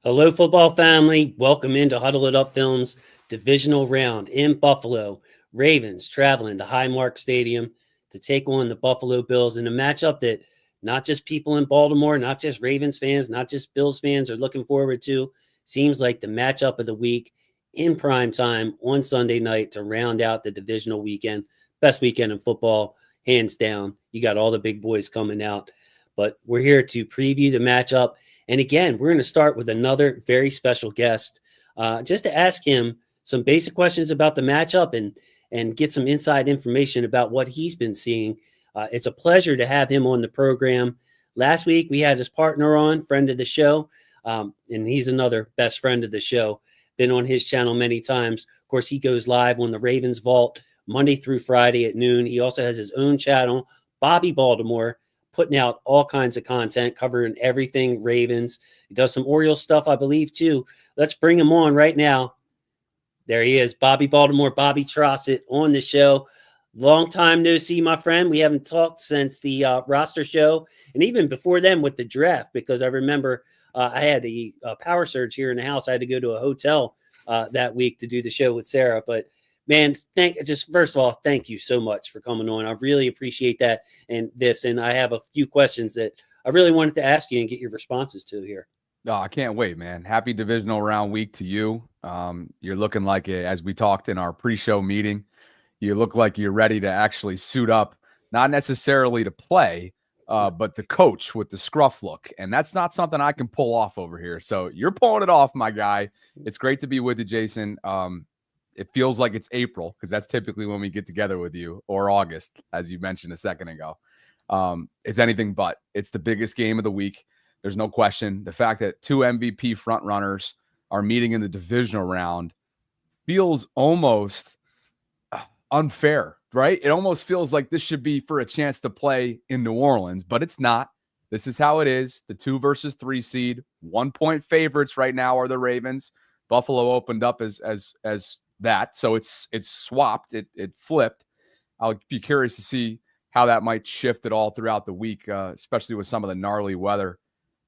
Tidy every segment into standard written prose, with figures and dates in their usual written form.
Hello, football family. Welcome into Huddle It Up Films divisional round in Buffalo. Ravens traveling to Highmark Stadium to take on the Buffalo Bills in a matchup that not just people in Baltimore, not just Ravens fans, not just Bills fans are looking forward to. Seems like the matchup of the week in prime time on Sunday night to round out the divisional weekend. Best weekend in football, hands down. You got all the big boys coming out. But we're here to preview the matchup. And again, we're going to start with another very special guest, just to ask him some basic questions about the matchup and get some inside information about what he's been seeing. It's a pleasure to have him on the program. Last week we had his partner on, friend of the show, and he's another best friend of the show. Been on his channel many times. Of course, he goes live on the Ravens Vault Monday through Friday at noon. He also has his own channel, Bobby Baltimore, putting out all kinds of content, covering everything Ravens. He does some Orioles stuff, I believe, too. Let's bring him on right now. There he is, Bobby Baltimore, Bobby Trossett on the show. Long time no see, my friend. We haven't talked since the roster show, and even before then with the draft, because I remember I had a power surge here in the house. I had to go to a hotel that week to do the show with Sarah, but man, first of all, thank you so much for coming on. I really appreciate that and I have a few questions that I really wanted to ask you and get your responses to here. Oh, I can't wait, man. Happy divisional round week to you. You're looking like, as we talked in our pre-show meeting, you look like you're ready to actually suit up, not necessarily to play, but the coach with the scruff look. And that's not something I can pull off over here. So you're pulling it off, my guy. It's great to be with you, Jason. It feels like it's April because that's typically when we get together with you, or August, as you mentioned a second ago. It's anything but. It's the biggest game of the week. There's no question. The fact that two MVP frontrunners are meeting in the divisional round feels almost unfair, right? It almost feels like this should be for a chance to play in New Orleans, but it's not. This is how it is. The 2 versus 3 seed, 1-point favorites right now are the Ravens. Buffalo opened up as that, so it's swapped. It flipped. I'll be curious to see how that might shift it all throughout the week, especially with some of the gnarly weather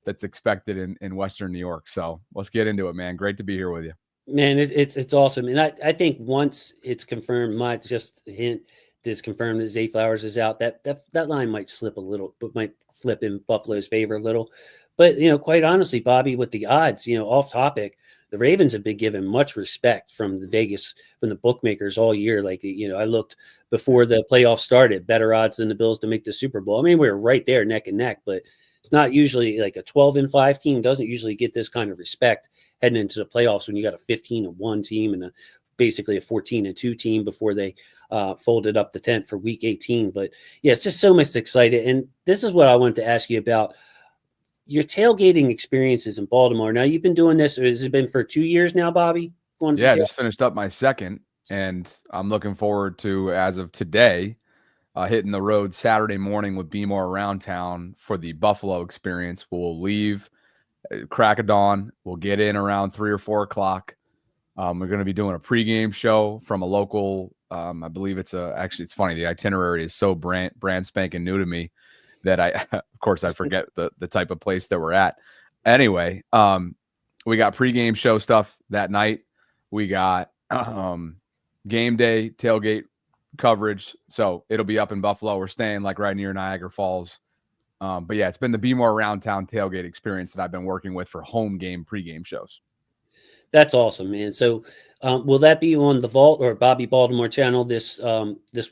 that's expected in Western New York. So let's get into it, man. Great to be here with you. Man, it's awesome. And I think once it's confirmed, might just hint this confirmed that Zay Flowers is out, that line might slip a little, but might flip in Buffalo's favor a little. But quite honestly, Bobby, with the odds, off topic, the Ravens have been given much respect from the bookmakers all year. Like, I looked before the playoffs started, better odds than the Bills to make the Super Bowl. I mean, we were right there neck and neck, but it's not usually like a 12-5 team doesn't usually get this kind of respect heading into the playoffs when you got a 15-1 team and basically a 14-2 team before they folded up the tent for week 18. But yeah, it's just so much excited. And this is what I wanted to ask you about your tailgating experiences in Baltimore. Now, you've been doing this, or has it been for 2 years now, Bobby? Yeah, I just finished up my second, and I'm looking forward to, as of today, hitting the road Saturday morning with Be More Around Town for the Buffalo experience. We'll leave crack of dawn. We'll get in around 3 or 4 o'clock. We're going to be doing a pregame show from a local. I believe actually, it's funny. The itinerary is so brand spanking new to me that of course, I forget the type of place that we're at. Anyway, we got pregame show stuff that night. We got game day tailgate coverage. So it'll be up in Buffalo. We're staying like right near Niagara Falls. But yeah, it's been the Be More Around Town tailgate experience that I've been working with for home game pregame shows. That's awesome, man. So will that be on the Vault or Bobby Baltimore channel this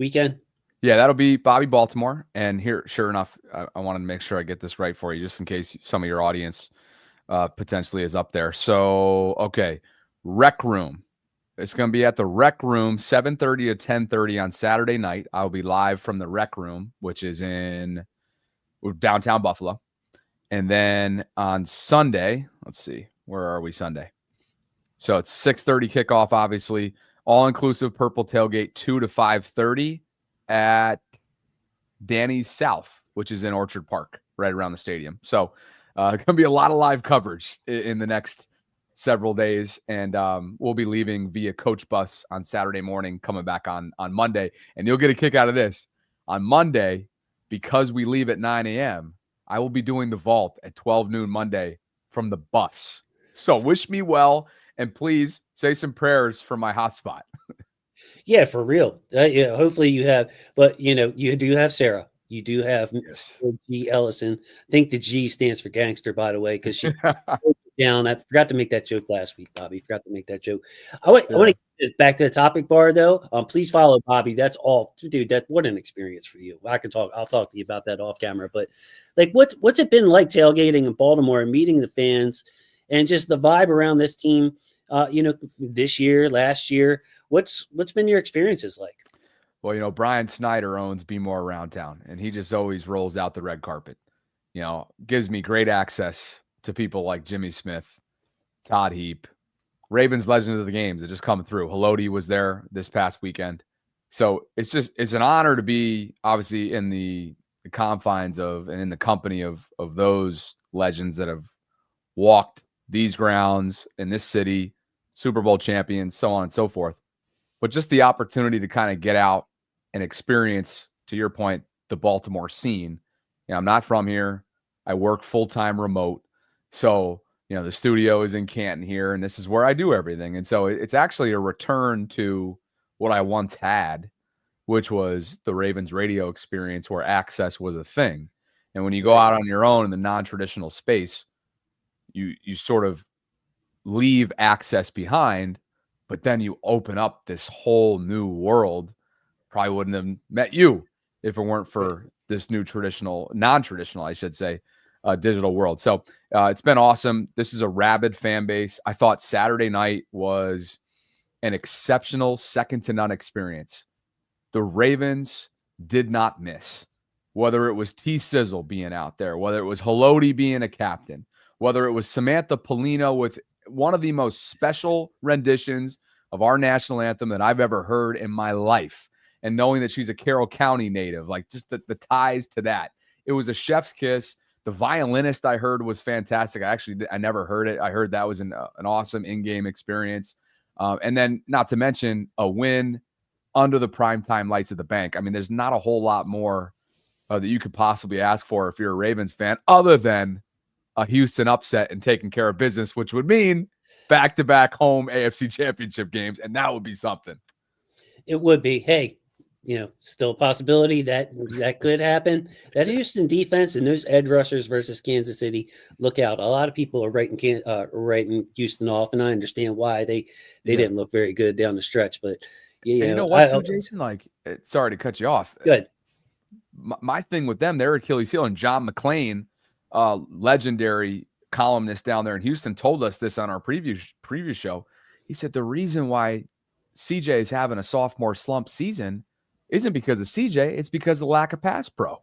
weekend? Yeah, that'll be Bobby Baltimore. And here, sure enough, I wanted to make sure I get this right for you, just in case some of your audience potentially is up there. So, okay, Rec Room. It's going to be at the Rec Room, 7:30 to 10:30 on Saturday night. I'll be live from the Rec Room, which is in downtown Buffalo. And then on Sunday, let's see, where are we Sunday? So it's 6:30 kickoff, obviously. All-inclusive purple tailgate, 2 to 5:30 at Danny's South, which is in Orchard Park, right around the stadium. So going to be a lot of live coverage in the next several days, and we'll be leaving via coach bus on Saturday morning, coming back on Monday. And you'll get a kick out of this. On Monday, because we leave at 9 a.m., I will be doing the Vault at 12 noon Monday from the bus. So wish me well, and please say some prayers for my hotspot. Yeah, for real. Yeah, hopefully you have, but you do have Sarah. You do have Yes. Sarah G. Ellison. I think the G stands for gangster, by the way, because she broke it down. I forgot to make that joke last week, Bobby. Forgot to make that joke. I want Yeah. to get back to the topic bar though. Please follow Bobby. That's all, dude. That what an experience for you. I can talk. I'll talk to you about that off camera. But like, what's it been like tailgating in Baltimore and meeting the fans, and just the vibe around this team? This year, last year. What's been your experiences like? Well, Brian Snyder owns Be More Around Town, and he just always rolls out the red carpet. Gives me great access to people like Jimmy Smith, Todd Heap, Ravens legends of the games that just come through. Haloti was there this past weekend. So it's an honor to be obviously in the confines of and in the company of those legends that have walked these grounds in this city, Super Bowl champions, so on and so forth. But just the opportunity to kind of get out and experience, to your point, the Baltimore scene. I'm not from here. I work full-time remote. So, the studio is in Canton here, and this is where I do everything. And so it's actually a return to what I once had, which was the Ravens radio experience where access was a thing. And when you go Right. out on your own in the non-traditional space, you sort of leave access behind, but then you open up this whole new world. Probably wouldn't have met you if it weren't for this new non-traditional, I should say, digital world. So it's been awesome. This is a rabid fan base. I thought Saturday night was an exceptional second to none experience. The Ravens did not miss, whether it was T Sizzle being out there, whether it was Haloti being a captain, whether it was Samantha Polino with one of the most special renditions of our national anthem that I've ever heard in my life. And knowing that she's a Carroll County native, like just the ties to that. It was a chef's kiss. The violinist I heard was fantastic. I never heard it. I heard that was an awesome in-game experience. And then not to mention a win under the primetime lights of the bank. I mean, there's not a whole lot more that you could possibly ask for if you're a Ravens fan, other than a Houston upset and taking care of business, which would mean back-to-back home AFC championship games. And that would be something. It would be. Hey, still a possibility that could happen. That Houston defense and those edge rushers versus Kansas City, look out. A lot of people are writing Houston off, and I understand why they didn't look very good down the stretch. But And you know what, too, Jason? Like, sorry to cut you off. Good. My thing with them, their Achilles heel, and John McClain, legendary columnist down there in Houston, told us this on our previous show. He said the reason why CJ is having a sophomore slump season isn't because of CJ, it's because of the lack of pass pro.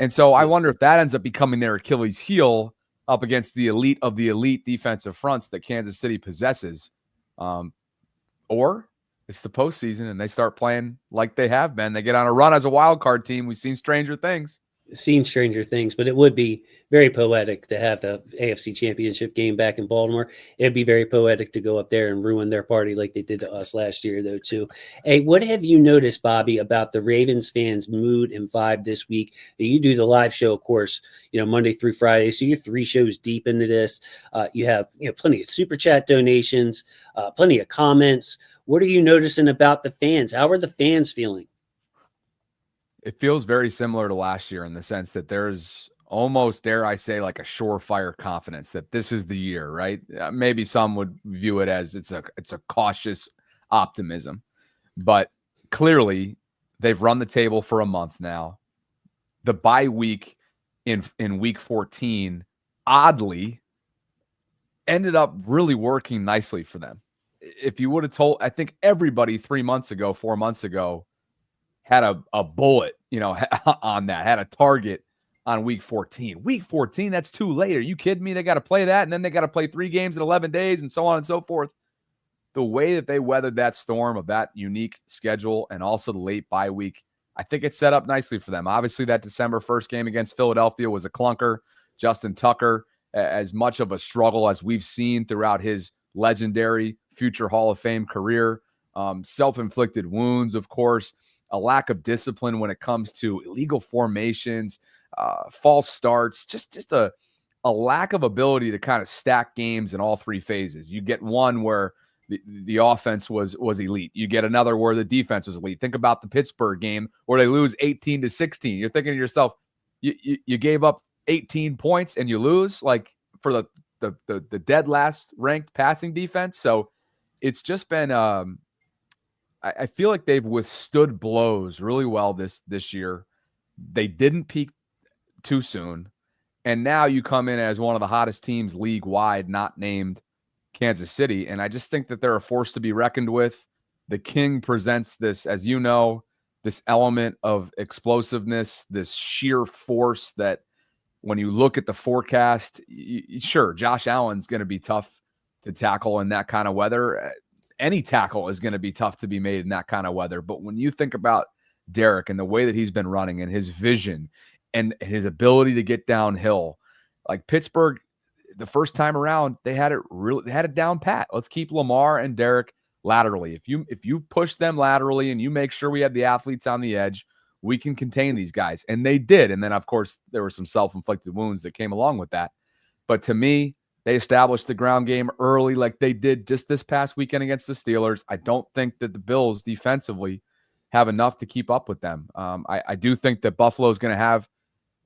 And so I wonder if that ends up becoming their Achilles heel up against the elite of the elite defensive fronts that Kansas City possesses. Or it's the postseason and they start playing like they have been. They get on a run as a wild card team. We've seen stranger things. Seen stranger things, but it would be very poetic to have the AFC Championship game back in Baltimore. It'd be very poetic to go up there and ruin their party like they did to us last year, though, too. Hey, what have you noticed, Bobby, about the Ravens fans' mood and vibe this week? You do the live show, of course, Monday through Friday, so you're 3 shows deep into this. You have plenty of super chat donations, plenty of comments. What are you noticing about the fans? How are the fans feeling? It feels very similar to last year in the sense that there's almost, dare I say, like a surefire confidence that this is the year, right? Maybe some would view it as it's a cautious optimism, but clearly they've run the table for a month now. The bye week in week 14, oddly, ended up really working nicely for them. If you would have told, I think everybody 4 months ago, had a bullet, on that, had a target on week 14. Week 14, that's too late. Are you kidding me? They got to play that, and then they got to play 3 games in 11 days and so on and so forth. The way that they weathered that storm of that unique schedule and also the late bye week, I think it's set up nicely for them. Obviously, that December 1st game against Philadelphia was a clunker. Justin Tucker, as much of a struggle as we've seen throughout his legendary future Hall of Fame career. Self-inflicted wounds, of course. A lack of discipline when it comes to illegal formations, false starts, just a a lack of ability to kind of stack games in all three phases. You get one where the offense was elite. You get another where the defense was elite. Think about the Pittsburgh game where they lose 18-16. You're thinking to yourself, you gave up 18 points and you lose, like, for the dead last ranked passing defense. So it's just been I feel like they've withstood blows really well this year. They didn't peak too soon. And now you come in as one of the hottest teams league-wide, not named Kansas City. And I just think that they're a force to be reckoned with. The King presents this, as you know, this element of explosiveness, this sheer force that when you look at the forecast, sure, Josh Allen's going to be tough to tackle in that kind of weather. Any tackle is going to be tough to be made in that kind of weather. But when you think about Derek and the way that he's been running and his vision and his ability to get downhill, like Pittsburgh, the first time around, they had it down pat. Let's keep Lamar and Derek laterally. If you push them laterally and you make sure we have the athletes on the edge, we can contain these guys. And they did. And then, of course, there were some self-inflicted wounds that came along with that. But to me, they established the ground game early like they did just this past weekend against the Steelers. I don't think that the Bills defensively have enough to keep up with them. I do think that Buffalo is going to have,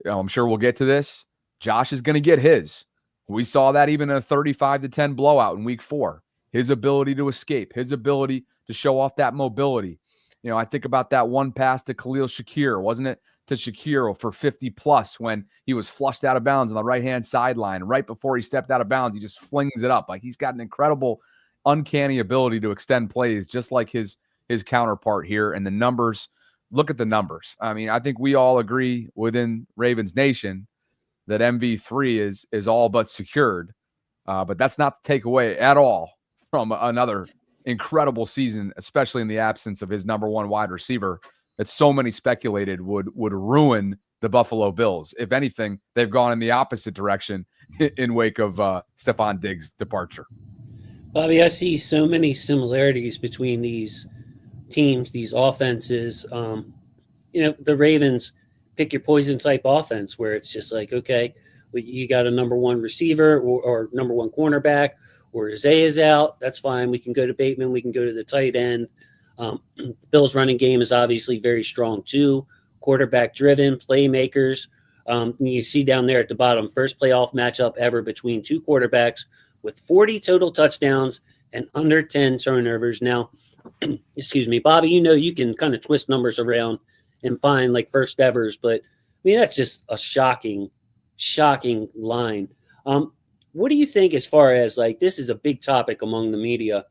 I'm sure we'll get to this, Josh is going to get his. We saw that even in a 35-10 blowout in week 4. His ability to escape, his ability to show off that mobility. You know, I think about that one pass to Khalil Shakir, wasn't it? To Shakir for 50+ when he was flushed out of bounds on the right-hand sideline. Right before he stepped out of bounds, he just flings it up. Like, he's got an incredible, uncanny ability to extend plays, just like his counterpart here. And the numbers, look at the numbers. I mean, I think we all agree within Ravens Nation that MV3 is all but secured. But that's not to take away at all from another incredible season, especially in the absence of his number one wide receiver that so many speculated would ruin the Buffalo Bills. If anything, they've gone in the opposite direction in wake of Stephon Diggs' departure. Bobby, I see so many similarities between these teams, these offenses. The Ravens pick your poison type offense where it's just like, okay, you got a number one receiver or number one cornerback, or Zay is out. That's fine. We can go to Bateman. We can go to the tight end. The Bills' running game is obviously very strong too. Quarterback driven, playmakers. You see down there at the bottom, first playoff matchup ever between two quarterbacks with 40 total touchdowns and under 10 turnovers. Now, excuse me, Bobby, you can kind of twist numbers around and find like first evers, but I mean, that's just a shocking line. What do you think as far as, like, this is a big topic among the media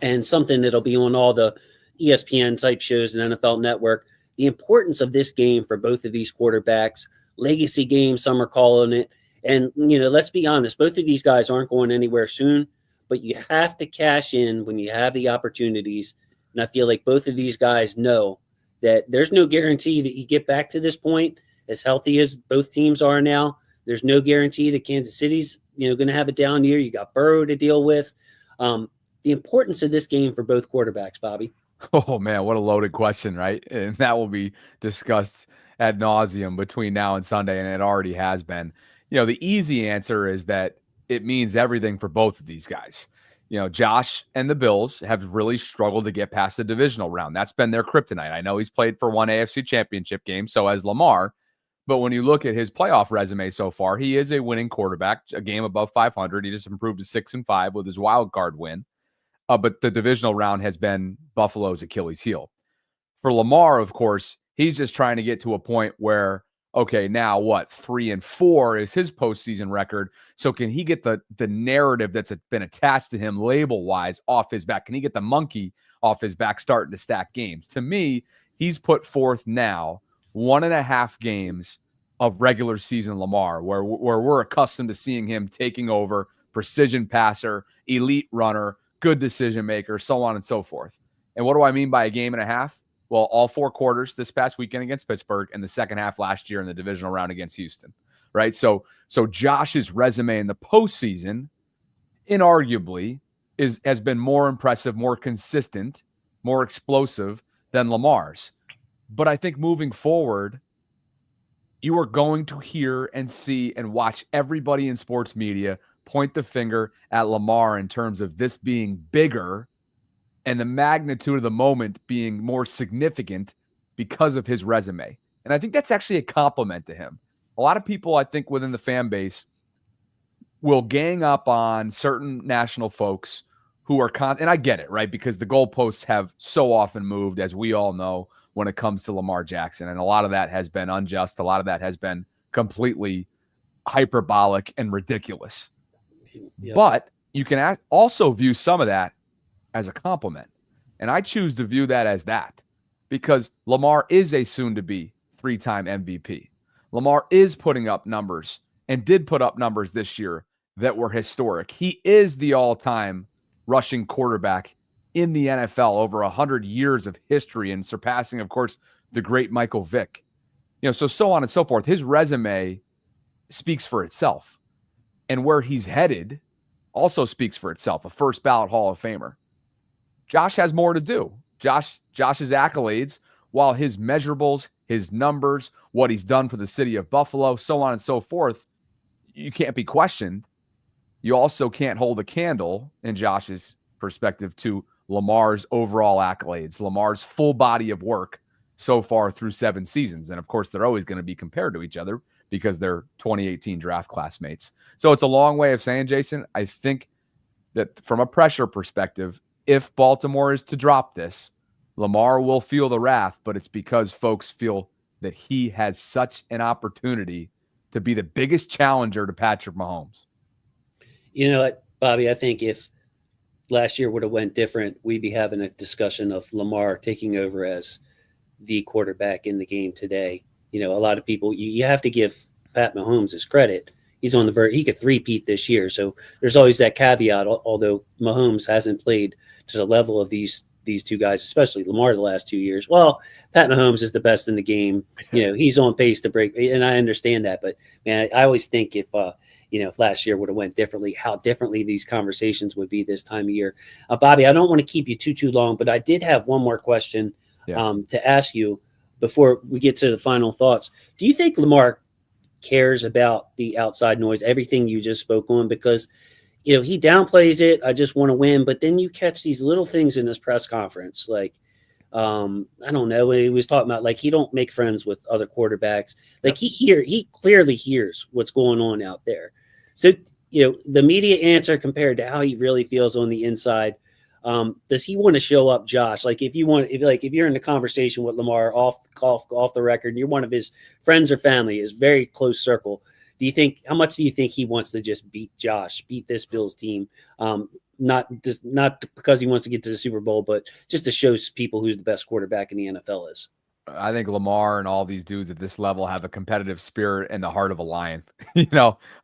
and something that'll be on all the ESPN type shows and NFL Network, the importance of this game for both of these quarterbacks, legacy game, some are calling it. And, let's be honest, both of these guys aren't going anywhere soon, but you have to cash in when you have the opportunities. And I feel like both of these guys know that there's no guarantee that you get back to this point as healthy as both teams are now. There's no guarantee that Kansas City's, going to have a down year. You got Burrow to deal with. The importance of this game for both quarterbacks, Bobby. Oh, man, what a loaded question, right? And that will be discussed ad nauseum between now and Sunday, and it already has been. The easy answer is that it means everything for both of these guys. Josh and the Bills have really struggled to get past the divisional round. That's been their kryptonite. I know he's played for one AFC championship game, so has Lamar. But when you look at his playoff resume so far, he is a winning quarterback, a game above 500. He just improved to 6-5 with his wild card win. But the divisional round has been Buffalo's Achilles heel. For Lamar, of course, he's just trying to get to a point where, okay, now what? 3-4 is his postseason record. So can he get the narrative that's been attached to him label-wise off his back? Can he get the monkey off his back starting to stack games? To me, he's put forth now 1.5 games of regular season Lamar, where we're accustomed to seeing him taking over, precision passer, elite runner, good decision maker, so on and so forth. And what do I mean by a game and a half? Well, all 4 quarters this past weekend against Pittsburgh and the second half last year in the divisional round against Houston, right? So Josh's resume in the postseason, inarguably, has been more impressive, more consistent, more explosive than Lamar's. But I think moving forward, you are going to hear and see and watch everybody in sports media point the finger at Lamar in terms of this being bigger and the magnitude of the moment being more significant because of his resume. And I think that's actually a compliment to him. A lot of people, I think, within the fan base will gang up on certain national folks who are and I get it, right? Because the goalposts have so often moved, as we all know, when it comes to Lamar Jackson. And a lot of that has been unjust. A lot of that has been completely hyperbolic and ridiculous. Yep. But you can also view some of that as a compliment. And I choose to view that as that because Lamar is a soon-to-be 3-time MVP. Lamar is putting up numbers and did put up numbers this year that were historic. He is the all-time rushing quarterback in the NFL, over 100 years of history and surpassing, of course, the great Michael Vick. So on and so forth. His resume speaks for itself. And where he's headed also speaks for itself, a first ballot Hall of Famer. Josh has more to do. Josh's accolades, while his measurables, his numbers, what he's done for the city of Buffalo, so on and so forth, you can't be questioned. You also can't hold a candle, in Josh's perspective, to Lamar's overall accolades, Lamar's full body of work so far through 7 seasons. And, of course, they're always going to be compared to each other because they're 2018 draft classmates. So it's a long way of saying, Jason, I think that from a pressure perspective, if Baltimore is to drop this, Lamar will feel the wrath, but it's because folks feel that he has such an opportunity to be the biggest challenger to Patrick Mahomes. You know what, Bobby, I think if last year would have went different, we'd be having a discussion of Lamar taking over as the quarterback in the game today. A lot of people, you have to give Pat Mahomes his credit. He's on the verge. He could three-peat this year. So there's always that caveat, although Mahomes hasn't played to the level of these two guys, especially Lamar the last 2 years. Well, Pat Mahomes is the best in the game. He's on pace to break, and I understand that. But, man, I always think if last year would have went differently, how differently these conversations would be this time of year. Bobby, I don't want to keep you too long, but I did have one more question to ask you before we get to the final thoughts. Do you think Lamar cares about the outside noise, everything you just spoke on? Because he downplays it. I just want to win. But then you catch these little things in this press conference. Like, I don't know. He was talking about, like, he don't make friends with other quarterbacks. Like, he clearly hears what's going on out there. So, the media answer compared to how he really feels on the inside, does he want to show up Josh? Like, if you're in a conversation with Lamar off the record, and you're one of his friends or family, his very close circle, how much do you think he wants to just beat this Bills team? Not because he wants to get to the Super Bowl, but just to show people who's the best quarterback in the NFL is. I think Lamar and all these dudes at this level have a competitive spirit and the heart of a lion.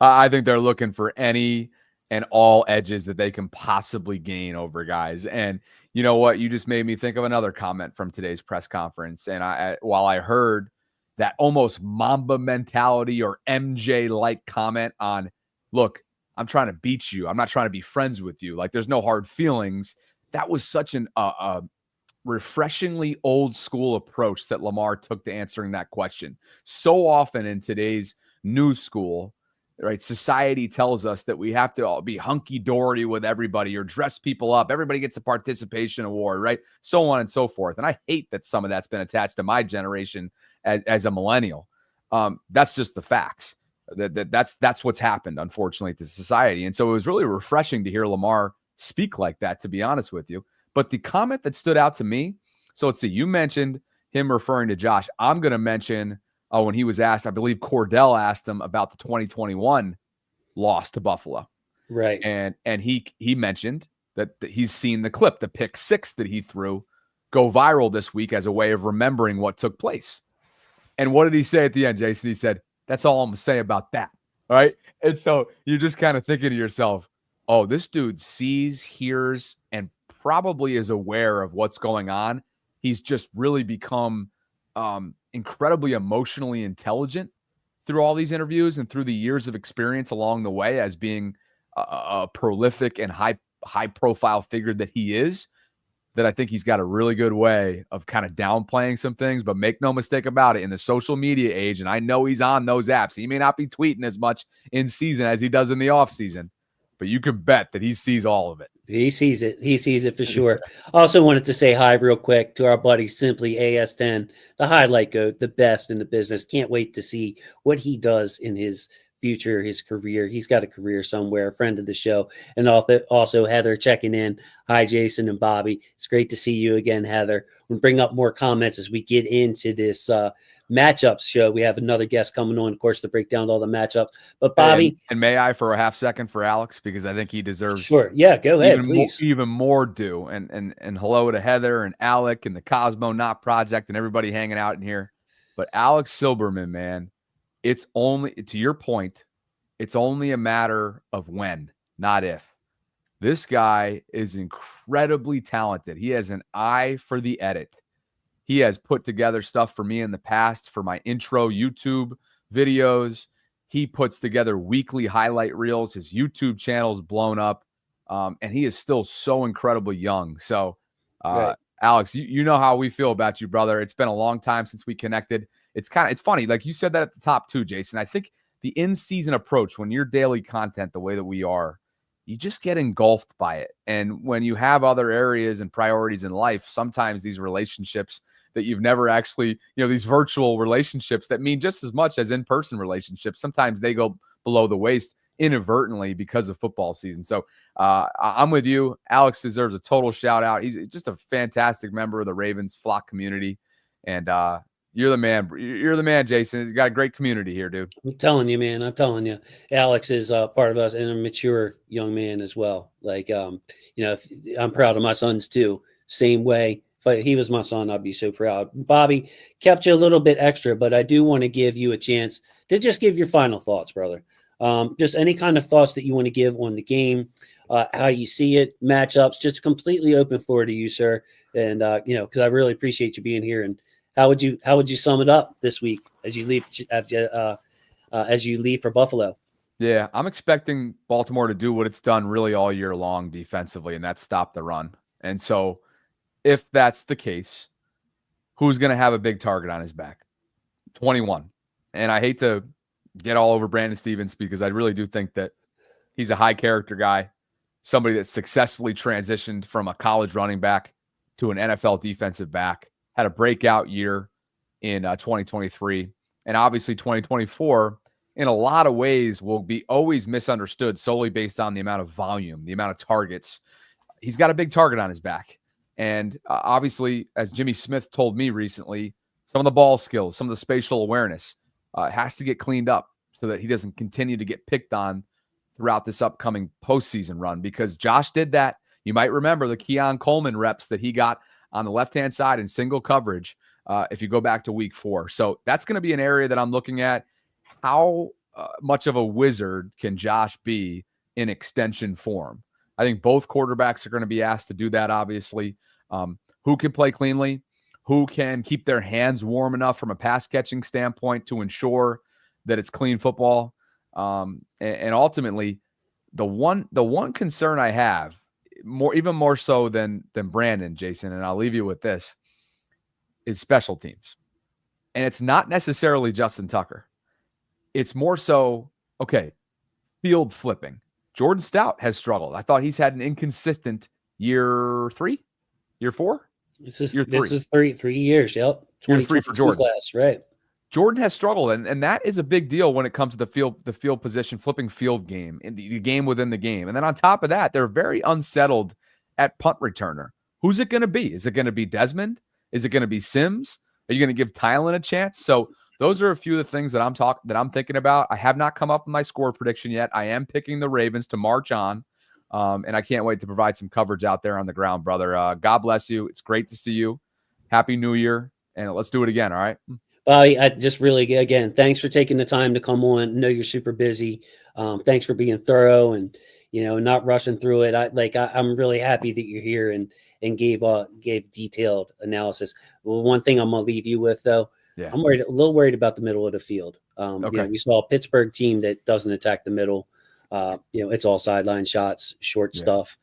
I think they're looking for any and all edges that they can possibly gain over guys. And you know what? You just made me think of another comment from today's press conference. And while I heard that almost Mamba mentality or MJ-like comment on, look, I'm trying to beat you. I'm not trying to be friends with you. Like, there's no hard feelings. That was such an refreshingly old school approach that Lamar took to answering that question. So often in today's new school, right, society tells us that we have to all be hunky-dory with everybody or dress people up. Everybody gets a participation award, right? So on and so forth. And I hate that some of that's been attached to my generation as a millennial. That's just the facts. That's what's happened, unfortunately, to society. And so it was really refreshing to hear Lamar speak like that, to be honest with you. But the comment that stood out to me, so let's see, you mentioned him referring to Josh. I'm going to mention when he was asked, I believe Cordell asked him about the 2021 loss to Buffalo. Right. And he mentioned that he's seen the clip, the pick 6 that he threw, go viral this week as a way of remembering what took place. And what did he say at the end, Jason? He said, that's all I'm going to say about that. All right. And so you're just kind of thinking to yourself, oh, this dude sees, hears, and probably is aware of what's going on. He's just really become incredibly emotionally intelligent through all these interviews and through the years of experience along the way as being a prolific and high profile figure that he is. that I think he's got a really good way of kind of downplaying some things, but make no mistake about it, in the social media age, and I know he's on those apps, he may not be tweeting as much in season as he does in the off season, but you can bet that he sees all of it. He sees it. He sees it for sure. Also wanted to say hi real quick to our buddy Simply AS10, the highlight goat, the best in the business. Can't wait to see what he does in his future, his career. He's got a career somewhere, a friend of the show. And also Heather checking in. Hi, Jason and Bobby. It's great to see you again, Heather. We'll bring up more comments as we get into this matchups show. We have another guest coming on, of course, to break down all the matchup. But Bobby, and may I for a half second for Alex, because I think he deserves sure. Yeah, go ahead, please. Even more due. And hello to Heather and Alec and the Cosmo Not Project and everybody hanging out in here. But Alex Silberman, man, it's only, to your point, it's only a matter of when, not if. This guy is incredibly talented. He has an eye for the edit. He has put together stuff for me in the past for my intro YouTube videos. He puts together weekly highlight reels. His YouTube channel's blown up. And he is still so incredibly young. So, Right. Alex, you know how we feel about you, brother. It's been a long time since we connected. It's funny. Like you said that at the top too, Jason. I think the in-season approach, when you're daily content the way that we are, you just get engulfed by it. And when you have other areas and priorities in life, sometimes these relationships that you've never actually, these virtual relationships that mean just as much as in-person relationships, sometimes they go below the waist inadvertently because of football season. So I'm with you. Alex deserves a total shout out. He's just a fantastic member of the Ravens flock community. And you're the man. You're the man, Jason. You got a great community here, dude. I'm telling you, man. I'm telling you, Alex is part of us and a mature young man as well. Like, I'm proud of my sons too. Same way. If he was my son, I'd be so proud. Bobby, kept you a little bit extra, but I do want to give you a chance to just give your final thoughts, brother. Just any kind of thoughts that you want to give on the game, how you see it, matchups, just completely open floor to you, sir. And, because I really appreciate you being here. And how would you sum it up this week as you leave for Buffalo? Yeah, I'm expecting Baltimore to do what it's done really all year long defensively, and that's stop the run. And so if that's the case, who's going to have a big target on his back? 21. And I hate to get all over Brandon Stevens because I really do think that he's a high character guy, somebody that successfully transitioned from a college running back to an NFL defensive back, had a breakout year in 2023. And obviously 2024, in a lot of ways, will be always misunderstood solely based on the amount of volume, the amount of targets. He's got a big target on his back. And obviously, as Jimmy Smith told me recently, some of the ball skills, some of the spatial awareness has to get cleaned up so that he doesn't continue to get picked on throughout this upcoming postseason run, because Josh did that. You might remember the Keon Coleman reps that he got on the left-hand side in single coverage if you go back to week 4. So that's going to be an area that I'm looking at. How much of a wizard can Josh be in extension form? I think both quarterbacks are going to be asked to do that, obviously. Who can play cleanly? Who can keep their hands warm enough from a pass-catching standpoint to ensure that it's clean football? And ultimately, the one concern I have, even more so than Brandon, Jason, and I'll leave you with this, is special teams. And it's not necessarily Justin Tucker. It's more so, field flipping. Jordan Stout has struggled. I thought he's had an inconsistent year 3, year 4. This is 3 years. Yep. 23 for Jordan. Class, right. Jordan has struggled, and that is a big deal when it comes to the field position, flipping field game, in the game within the game. And then on top of that, they're very unsettled at punt returner. Who's it going to be? Is it going to be Desmond? Is it going to be Sims? Are you going to give Tylen a chance? So those are a few of the things that I'm thinking about. I have not come up with my score prediction yet. I am picking the Ravens to march on, and I can't wait to provide some coverage out there on the ground, brother. God bless you. It's great to see you. Happy New Year, and let's do it again, all right? Bobby, I just really, again, thanks for taking the time to come on. I know you're super busy. Thanks for being thorough and, not rushing through it. I'm really happy that you're here and gave detailed analysis. Well, one thing I'm going to leave you with, though, yeah. I'm a little worried about the middle of the field. We saw a Pittsburgh team that doesn't attack the middle. It's all sideline shots, short stuff.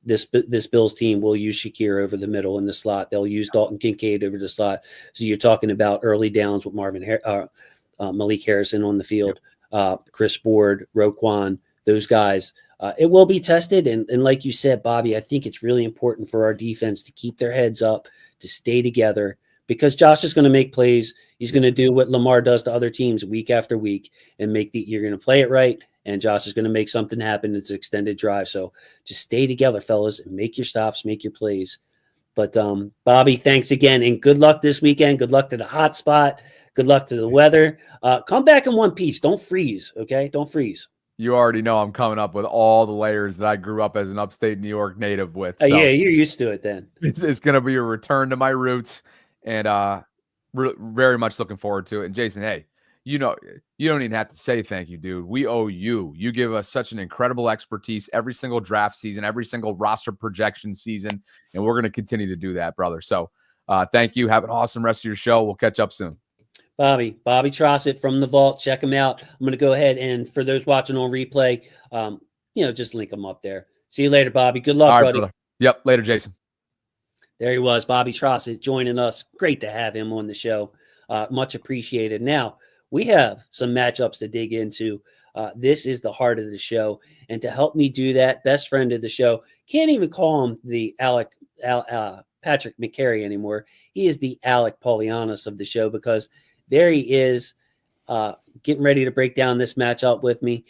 this Bills team will use Shakir over the middle in the slot. They'll use Dalton Kincaid over the slot. So you're talking about early downs with Malik Harrison on the field, Chris Board, Roquan, those guys. It will be tested. And like you said, Bobby, I think it's really important for our defense to keep their heads up, to stay together, because Josh is going to make plays. He's going to do what Lamar does to other teams week after week and you're going to play it right. And Josh is going to make something happen. It's an extended drive. So just stay together, fellas, and make your stops, make your plays. But Bobby, thanks again. And good luck this weekend. Good luck to the hot spot. Good luck to the weather. Come back in one piece. Don't freeze, okay? Don't freeze. You already know I'm coming up with all the layers that I grew up as an upstate New York native with. So yeah, you're used to it then. It's going to be a return to my roots, and very much looking forward to it. And Jason, hey, you don't even have to say thank you, dude. We owe you. You give us such an incredible expertise every single draft season, every single roster projection season, and we're going to continue to do that, brother. So thank you. Have an awesome rest of your show. We'll catch up soon. Bobby Trossett from the Vault. Check him out. I'm going to go ahead and for those watching on replay, just link him up there. See you later, Bobby. Good luck, buddy. Brother. Yep. Later, Jason. There he was, Bobby Trossett joining us. Great to have him on the show. Much appreciated. Now, we have some matchups to dig into. This is the heart of the show. And to help me do that, best friend of the show, can't even call him the Patrick McCary anymore. He is the Alec Polianis of the show because there he is getting ready to break down this matchup with me.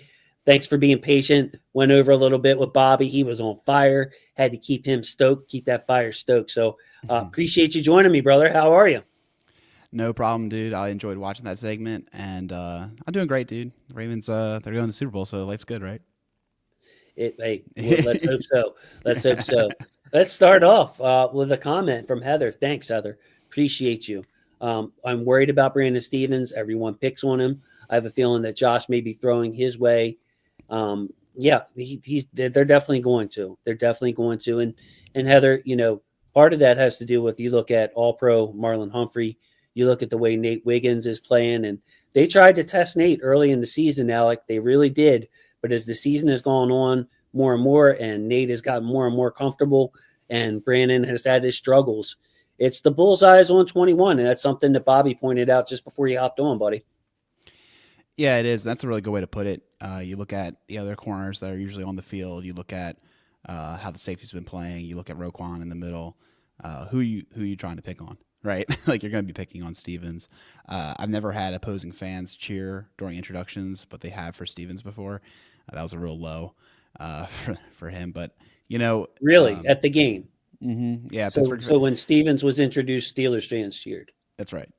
Thanks for being patient. Went over a little bit with Bobby. He was on fire. Had to keep him stoked, keep that fire stoked. So appreciate you joining me, brother. How are you? No problem, dude. I enjoyed watching that segment, and I'm doing great, dude. The Ravens, they're going to the Super Bowl, so life's good, right? Let's hope so. Let's hope so. Let's start off with a comment from Heather. Thanks, Heather. Appreciate you. I'm worried about Brandon Stevens. Everyone picks on him. I have a feeling that Josh may be throwing his way. They're definitely going to. They're definitely going to. And Heather, part of that has to do with you look at All-Pro Marlon Humphrey. You look at the way Nate Wiggins is playing, and they tried to test Nate early in the season, Alec. They really did. But as the season has gone on more and more, and Nate has gotten more and more comfortable, and Brandon has had his struggles, it's the bullseyes on 21, and that's something that Bobby pointed out just before he hopped on, buddy. Yeah, it is. That's a really good way to put it. You look at the other corners that are usually on the field. You look at how the safety's been playing. You look at Roquan in the middle. Who you trying to pick on, right? Like you're going to be picking on Stevens. I've never had opposing fans cheer during introductions, but they have for Stevens before. That was a real low for him. But, Really? At the game? Mm-hmm, yeah. So when Stevens was introduced, Steelers fans cheered? That's right.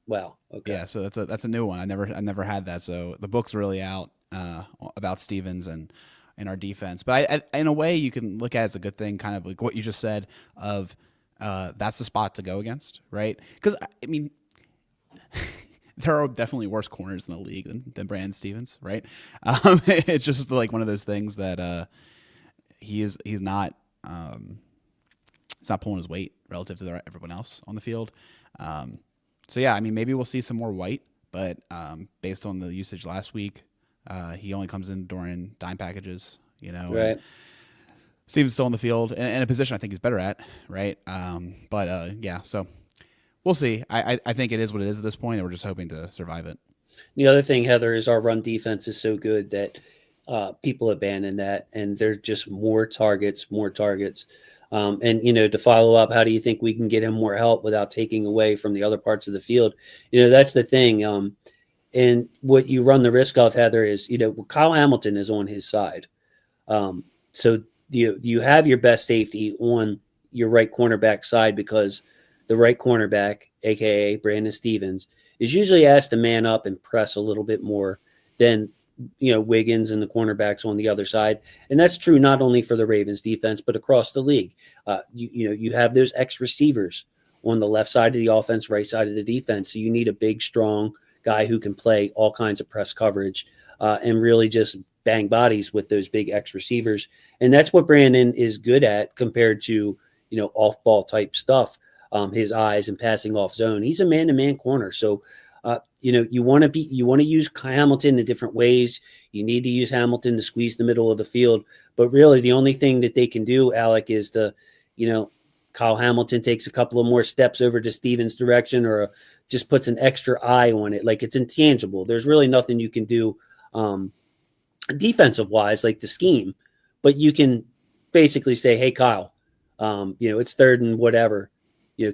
Wow. Okay. Yeah, so that's a new one. I never had that. So the book's really out about Stevens and our defense. But I in a way, you can look at it as a good thing, kind of like what you just said of that's the spot to go against, right? Because I mean, there are definitely worse corners in the league than Brandon Stevens, right? It's just like one of those things that he's not pulling his weight relative to everyone else on the field. So, yeah, I mean, maybe we'll see some more White, but based on the usage last week, he only comes in during dime packages, Right. Steven's still on the field in a position I think he's better at, right? Yeah, so we'll see. I think it is what it is at this point, and we're just hoping to survive it. The other thing, Heather, is our run defense is so good that people abandon that, and they're just more targets. To follow up, how do you think we can get him more help without taking away from the other parts of the field? That's the thing. And what you run the risk of, Heather, is, Kyle Hamilton is on his side. So you have your best safety on your right cornerback side because the right cornerback, a.k.a. Brandon Stevens, is usually asked to man up and press a little bit more than Wiggins and the cornerbacks on the other side. And that's true not only for the Ravens defense, but across the league. You have those X receivers on the left side of the offense, right side of the defense. So you need a big, strong guy who can play all kinds of press coverage and really just bang bodies with those big X receivers. And that's what Brandon is good at compared to, off ball type stuff. His eyes and passing off zone. He's a man-to-man corner. So You want to use Hamilton in different ways. You need to use Hamilton to squeeze the middle of the field. But really, the only thing that they can do, Alec, is to, Kyle Hamilton takes a couple of more steps over to Steven's direction, or just puts an extra eye on it. Like, it's intangible. There's really nothing you can do defensive wise, like the scheme. But you can basically say, hey, Kyle, it's third and whatever.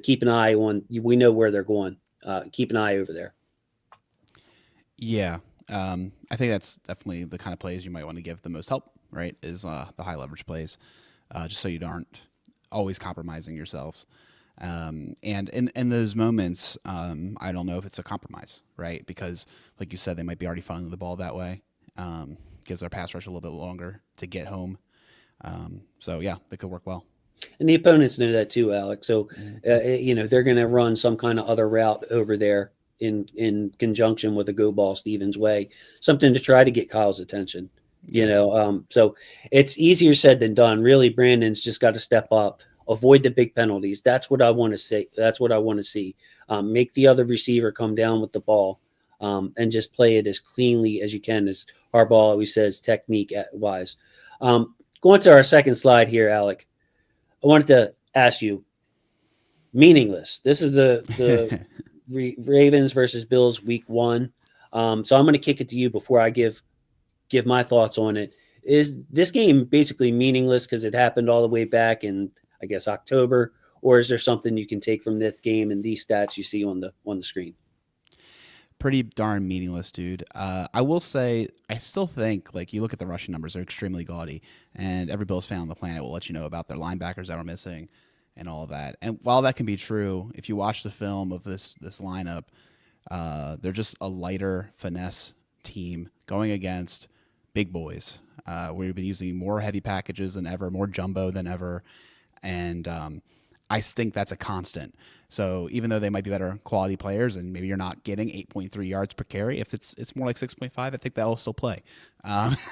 Keep an eye on. We know where they're going. Keep an eye over there. Yeah. I think that's definitely the kind of plays you might want to give the most help, right? Is the high leverage plays, just so you aren't always compromising yourselves. And in those moments, I don't know if it's a compromise, right? Because like you said, they might be already funneling the ball that way. Gives their pass rush a little bit longer to get home. So yeah, they could work well. And the opponents know that too, Alex. So, they're going to run some kind of other route over there in conjunction with a go ball Stevens way, something to try to get Kyle's attention. So it's easier said than done. Really, Brandon's just got to step up, avoid the big penalties. That's what I want to say. That's what I want to see. Make the other receiver come down with the ball, and just play it as cleanly as you can, as Harbaugh always says, technique wise. Going to our second slide here, Alec. I wanted to ask you, meaningless. This is the Ravens versus Bills week 1. So I'm going to kick it to you before I give my thoughts on it. Is this game basically meaningless because it happened all the way back in, I guess, October, or is there something you can take from this game and these stats you see on the screen? Pretty darn meaningless, dude. I will say, I still think, like, you look at the rushing numbers, they're extremely gaudy, and every Bills fan on the planet will let you know about their linebackers that are missing and all of that. And while that can be true, if you watch the film of this lineup, they're just a lighter finesse team going against big boys. We've been using more heavy packages than ever, more jumbo than ever, and I think that's a constant. So even though they might be better quality players, and maybe you're not getting 8.3 yards per carry, if it's more like 6.5, I think they'll still play.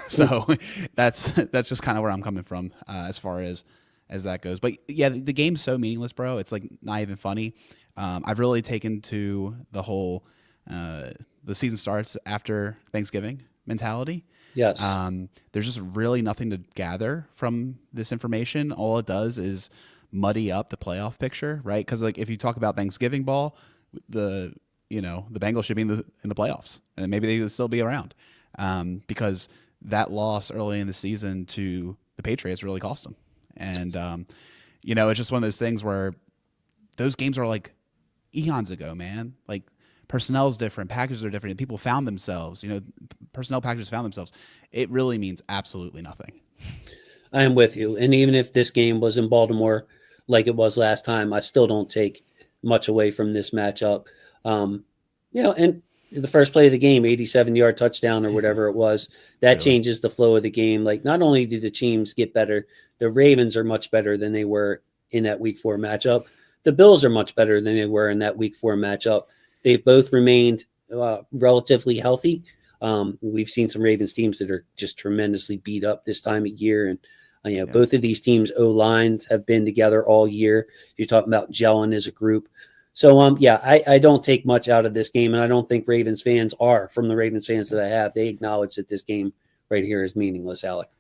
So that's just kind of where I'm coming from as far as that goes. But yeah, the game's so meaningless, bro. It's like not even funny. I've really taken to the whole the season starts after Thanksgiving mentality. Yes. There's just really nothing to gather from this information. All it does is muddy up the playoff picture, right? Because like if you talk about Thanksgiving ball, the Bengals should be in the playoffs, and maybe they could still be around, because that loss early in the season to the Patriots really cost them. And it's just one of those things where those games are like eons ago, man. Like personnel is different, packages are different, and people found themselves. Personnel packages found themselves. It really means absolutely nothing. I am with you. And even if this game was in Baltimore like it was last time, I still don't take much away from this matchup. And the first play of the game, 87-yard touchdown or whatever it was, that changes the flow of the game. Like, not only do the teams get better, the Ravens are much better than they were in that week 4 matchup. The Bills are much better than they were in that week 4 matchup. They've both remained relatively healthy. We've seen some Ravens teams that are just tremendously beat up this time of year. And, both of these teams' O-lines have been together all year. You're talking about gelling as a group. So, I don't take much out of this game, and I don't think Ravens fans are. From the Ravens fans that I have, they acknowledge that this game right here is meaningless, Alec.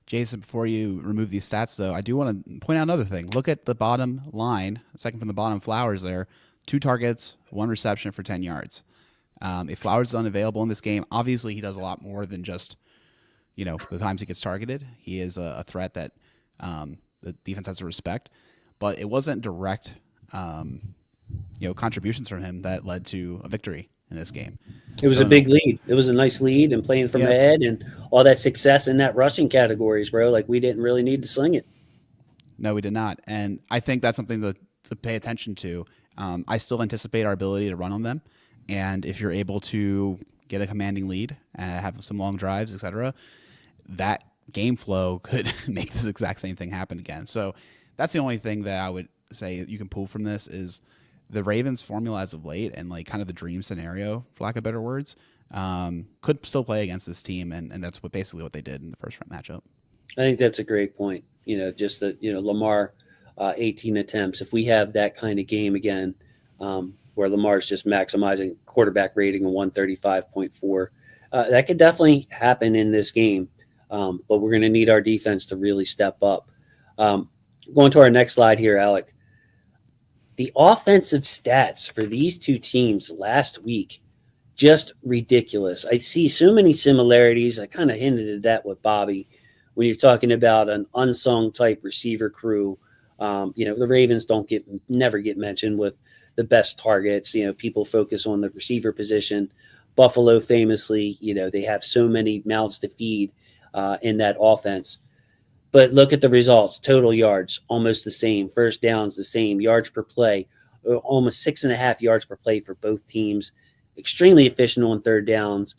Jason, before you remove these stats, though, I do want to point out another thing. Look at the bottom line, second from the bottom, Flowers there. 2 targets, 1 reception for 10 yards. If Flowers is unavailable in this game, obviously he does a lot more than just, the times he gets targeted. He is a threat that the defense has to respect. But it wasn't direct, contributions from him that led to a victory in this game. It was a big lead. It was a nice lead, and playing from ahead and all that success in that rushing categories, bro. Like, we didn't really need to sling it. No, we did not. And I think that's something to pay attention to. I still anticipate our ability to run on them. And if you're able to get a commanding lead and have some long drives, etc., that game flow could make this exact same thing happen again. So that's the only thing that I would say you can pull from this is the Ravens formula as of late, and like kind of the dream scenario, for lack of better words, could still play against this team. And that's basically what they did in the first round matchup. I think that's a great point. Just that, Lamar, 18 attempts. If we have that kind of game again, where where Lamar's just maximizing quarterback rating of 135.4. That could definitely happen in this game, but we're going to need our defense to really step up. Going to our next slide here, Alec. The offensive stats for these two teams last week, just ridiculous. I see so many similarities. I kind of hinted at that with Bobby when you're talking about an unsung type receiver crew. The Ravens never get mentioned with the best targets. People focus on the receiver position. Buffalo famously, they have so many mouths to feed in that offense. But look at the results. Total yards, almost the same. First downs, the same. Yards per play, almost 6.5 yards per play for both teams. Extremely efficient on third downs.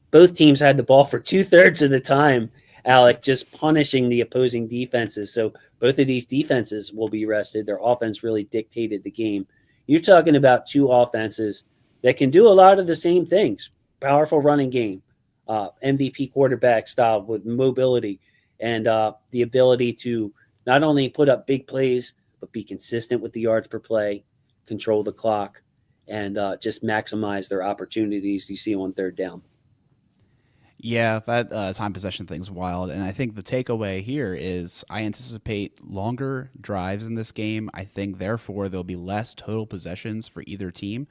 Both teams had the ball for 2/3 of the time, Alec, just punishing the opposing defenses. So both of these defenses will be rested. Their offense really dictated the game. You're talking about two offenses that can do a lot of the same things. Powerful running game, MVP quarterback style with mobility, and the ability to not only put up big plays, but be consistent with the yards per play, control the clock, and just maximize their opportunities you see on third down. Yeah, that time possession thing's wild. And I think the takeaway here is I anticipate longer drives in this game. I think, therefore, there'll be less total possessions for either team.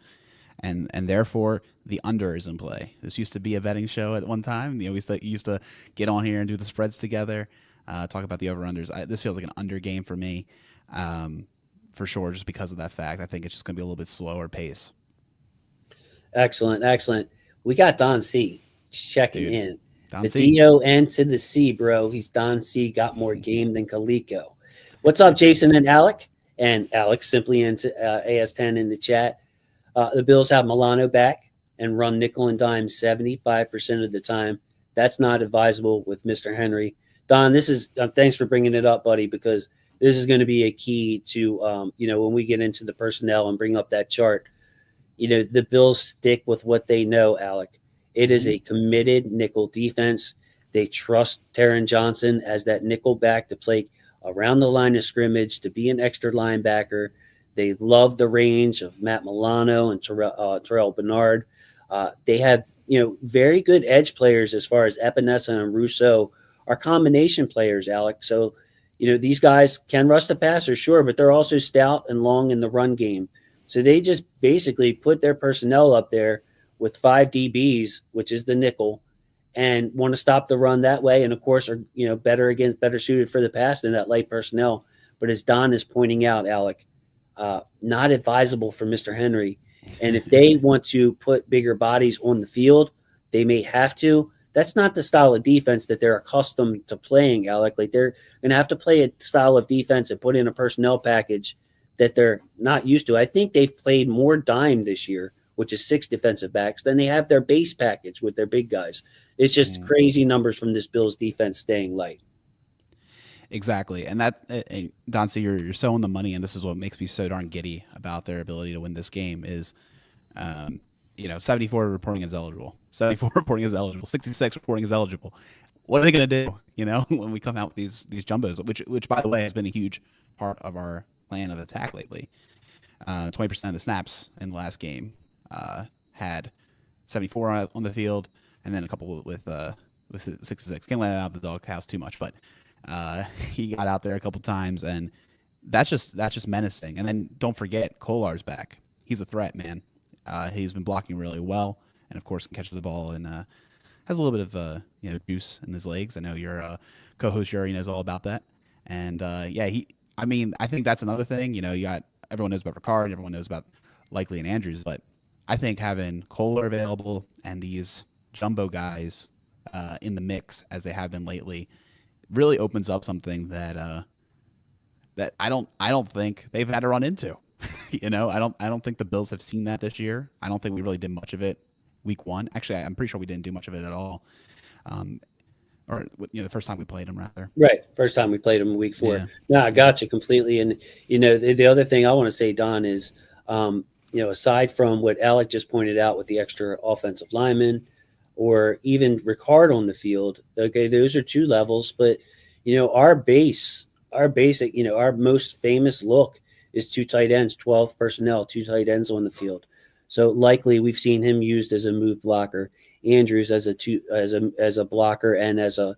And therefore, the under is in play. This used to be a betting show at one time. We used to get on here and do the spreads together, talk about the over-unders. This feels like an under game for me, for sure, just because of that fact. I think it's just going to be a little bit slower pace. Excellent. We got Don C. checking in. Don the C. D-O-N to the C, bro. He's Don C. Got more game than Kaliko. What's up, Jason and Alec? And Alex simply into AS10 in the chat. The Bills have Milano back and run nickel and dime 75% of the time. That's not advisable with Mr. Henry. Don, this is thanks for bringing it up, buddy, because this is going to be a key to, when we get into the personnel and bring up that chart. The Bills stick with what they know, Alec. It is a committed nickel defense. They trust Taron Johnson as that nickel back to play around the line of scrimmage, to be an extra linebacker. They love the range of Matt Milano and Terrell Bernard. They have, very good edge players as far as Epinesa and Rousseau are combination players, Alec. So, these guys can rush the passer, sure, but they're also stout and long in the run game. So they just basically put their personnel up there with 5 DBs, which is the nickel, and want to stop the run that way. And of course, are better suited for the pass than that light personnel. But as Don is pointing out, Alec, not advisable for Mr. Henry. And if they want to put bigger bodies on the field, they may have to. That's not the style of defense that they're accustomed to playing, Alec. Like, they're going to have to play a style of defense and put in a personnel package that they're not used to. I think they've played more dime this year, which is 6 defensive backs, than they have their base package with their big guys. It's just crazy numbers from this Bills defense staying light. Exactly. And that, Don C., you're so on the money, and this is what makes me so darn giddy about their ability to win this game is, 74 reporting is eligible. 74 reporting is eligible. 66 reporting is eligible. What are they going to do, when we come out with these jumbos, which, by the way, has been a huge part of our plan of attack lately. 20% of the snaps in the last game had 74 on the field, and then a couple with 66. Can't let it out of the doghouse too much, but he got out there a couple times, and that's just menacing. And then don't forget, Kolar's back. He's a threat, man. He's been blocking really well, and of course can catch the ball and has a little bit of juice in his legs. I know your co-host Yuri knows all about that, and I think that's another thing. Everyone knows about Ricard, and everyone knows about Likely and Andrews, but I think having Kolar available and these jumbo guys in the mix as they have been lately really opens up something that I don't think they've had to run into. I don't think the Bills have seen that this year. I don't think we really did much of it week 1. Actually, I'm pretty sure we didn't do much of it at all. The first time we played them, rather. Right. First time we played them in week 4. Yeah. No, I got you completely. And, the other thing I want to say, Don, is, aside from what Alec just pointed out with the extra offensive linemen or even Ricard on the field, okay, those are 2 levels. But, our basic, our most famous look is 2 tight ends, 12 personnel, 2 tight ends on the field. So likely we've seen him used as a move blocker, Andrews as a blocker and as a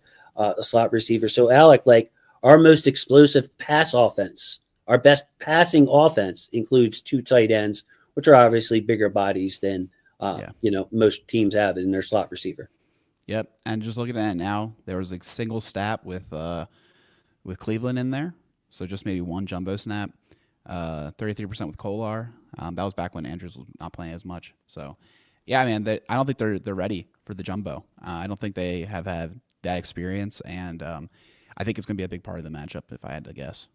slot receiver. So Alec, like our most explosive pass offense, our best passing offense includes 2 tight ends, which are obviously bigger bodies than most teams have in their slot receiver. Yep. And just looking at it now, there was a single snap with Cleveland in there. So just maybe one jumbo snap. 33% with Kolar. That was back when Andrews was not playing as much. So, yeah, man, I don't think they're ready for the jumbo. I don't think they have had that experience, and I think it's going to be a big part of the matchup if I had to guess.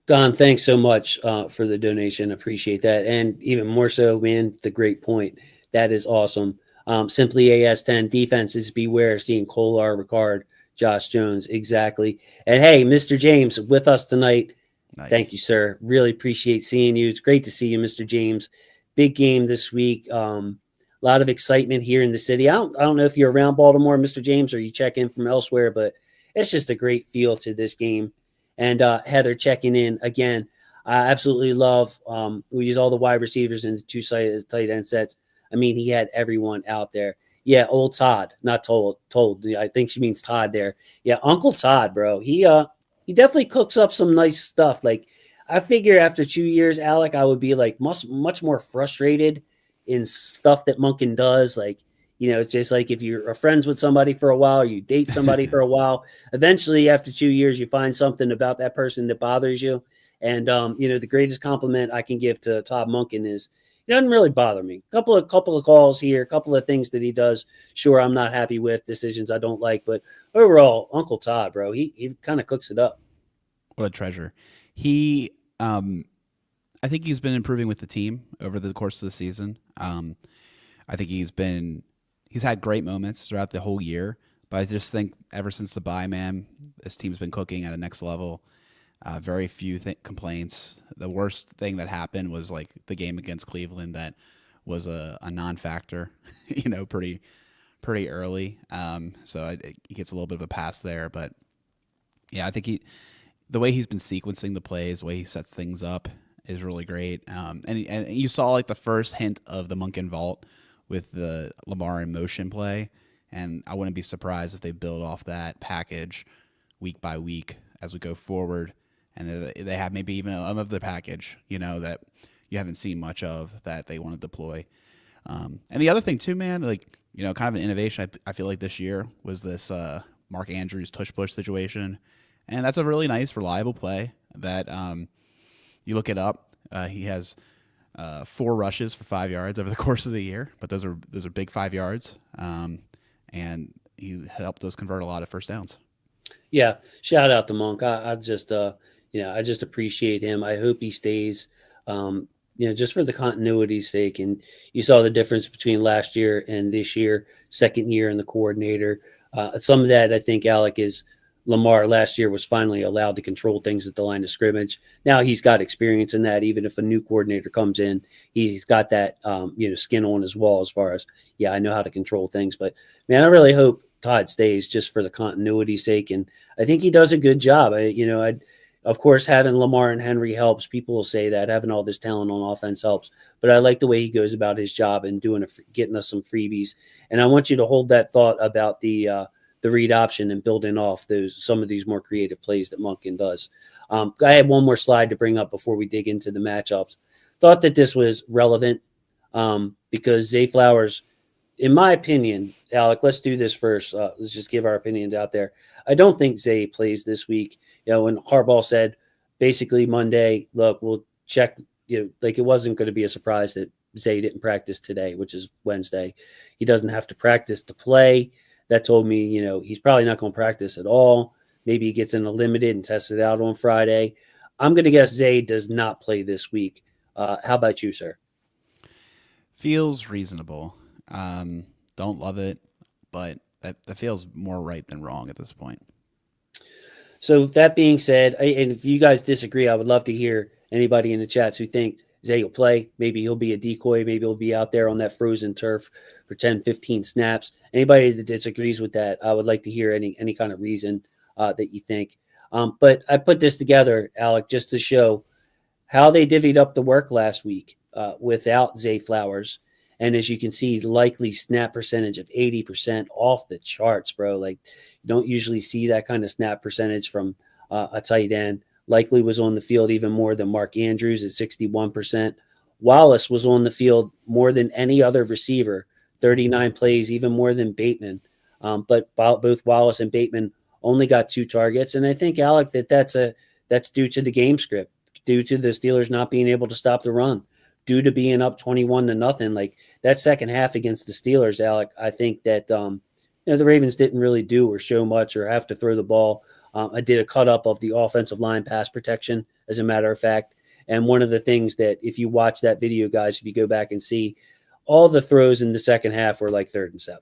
Don, thanks so much for the donation. Appreciate that. And even more so, man, the great point. That is awesome. Simply AS10, defenses beware, seeing Kolar, Ricard, Josh Jones. Exactly. And hey, Mr. James with us tonight. Nice. Thank you, sir. Really appreciate seeing you. It's great to see you, Mr. James. Big game this week. A lot of excitement here in the city. I don't know if you're around Baltimore, Mr. James, or you check in from elsewhere, but it's just a great feel to this game. And Heather checking in again. I absolutely love. We use all the wide receivers in the 2 tight end sets. I mean, he had everyone out there. Yeah, old Todd, not told. I think she means Todd there. Yeah, Uncle Todd, bro. He definitely cooks up some nice stuff. Like, I figure after 2 years, Alec, I would be like much more frustrated in stuff that Monken does. Like, it's just like if you're friends with somebody for a while, you date somebody for a while, eventually after 2 years, you find something about that person that bothers you. And, the greatest compliment I can give to Todd Monken is it doesn't really bother me. Couple of calls here, a couple of things that he does. Sure, I'm not happy with, decisions I don't like, but overall, Uncle Todd, bro, he kind of cooks it up. What a treasure. He, I think he's been improving with the team over the course of the season. I think he's had great moments throughout the whole year, but I just think ever since the bye, man, this team's been cooking at a next level. Very few complaints. The worst thing that happened was like the game against Cleveland that was a non-factor, pretty early. So he gets a little bit of a pass there, but yeah, I think the way he's been sequencing the plays, the way he sets things up is really great. And you saw like the first hint of the Monken vault with the Lamar in motion play, and I wouldn't be surprised if they build off that package week by week as we go forward. And they have maybe even another package, that you haven't seen much of that they want to deploy. And the other thing too, man, like, kind of an innovation I feel like this year was this Mark Andrews tush push situation. And that's a really nice, reliable play that you look it up. He has 4 rushes for 5 yards over the course of the year, but those are big 5 yards. And he helped us convert a lot of first downs. Yeah, shout out to Monk. I just appreciate him. I hope he stays, just for the continuity's sake. And you saw the difference between last year and this year, second year in the coordinator. Some of that, I think, Alec, is Lamar last year was finally allowed to control things at the line of scrimmage. Now he's got experience in that. Even if a new coordinator comes in, he's got that, skin on his wall as far as, I know how to control things. But, man, I really hope Todd stays just for the continuity's sake. And I think he does a good job. Of course, having Lamar and Henry helps. People will say that having all this talent on offense helps, but I like the way he goes about his job and getting us some freebies. And I want you to hold that thought about the read option and building off some of these more creative plays that Monken does. I had one more slide to bring up before we dig into the matchups. Thought that this was relevant because Zay Flowers, in my opinion, Alec, let's do this first. Let's just give our opinions out there. I don't think Zay plays this week. When Harbaugh said basically Monday, look, we'll check, like it wasn't going to be a surprise that Zay didn't practice today, which is Wednesday. He doesn't have to practice to play. That told me, he's probably not going to practice at all. Maybe he gets in a limited and tests it out on Friday. I'm going to guess Zay does not play this week. How about you, sir? Feels reasonable. Don't love it, but that feels more right than wrong at this point. So that being said, and if you guys disagree, I would love to hear anybody in the chats who think Zay will play. Maybe he'll be a decoy. Maybe he'll be out there on that frozen turf for 10, 15 snaps. Anybody that disagrees with that, I would like to hear any kind of reason that you think. But I put this together, Alec, just to show how they divvied up the work last week without Zay Flowers. And as you can see, likely snap percentage of 80% off the charts, bro. Like, you don't usually see that kind of snap percentage from a tight end. Likely was on the field even more than Mark Andrews at 61%. Wallace was on the field more than any other receiver, 39 plays, even more than Bateman. But both Wallace and Bateman only got 2 targets. And I think, Alec, that's due to the game script, due to the Steelers not being able to stop the run, due to being up 21-0. Like that second half against the Steelers, Alec, I think that the Ravens didn't really do or show much or have to throw the ball. I did a cut up of the offensive line pass protection, as a matter of fact. And one of the things that, if you watch that video, guys, if you go back and see, all the throws in the second half were like 3rd and 7.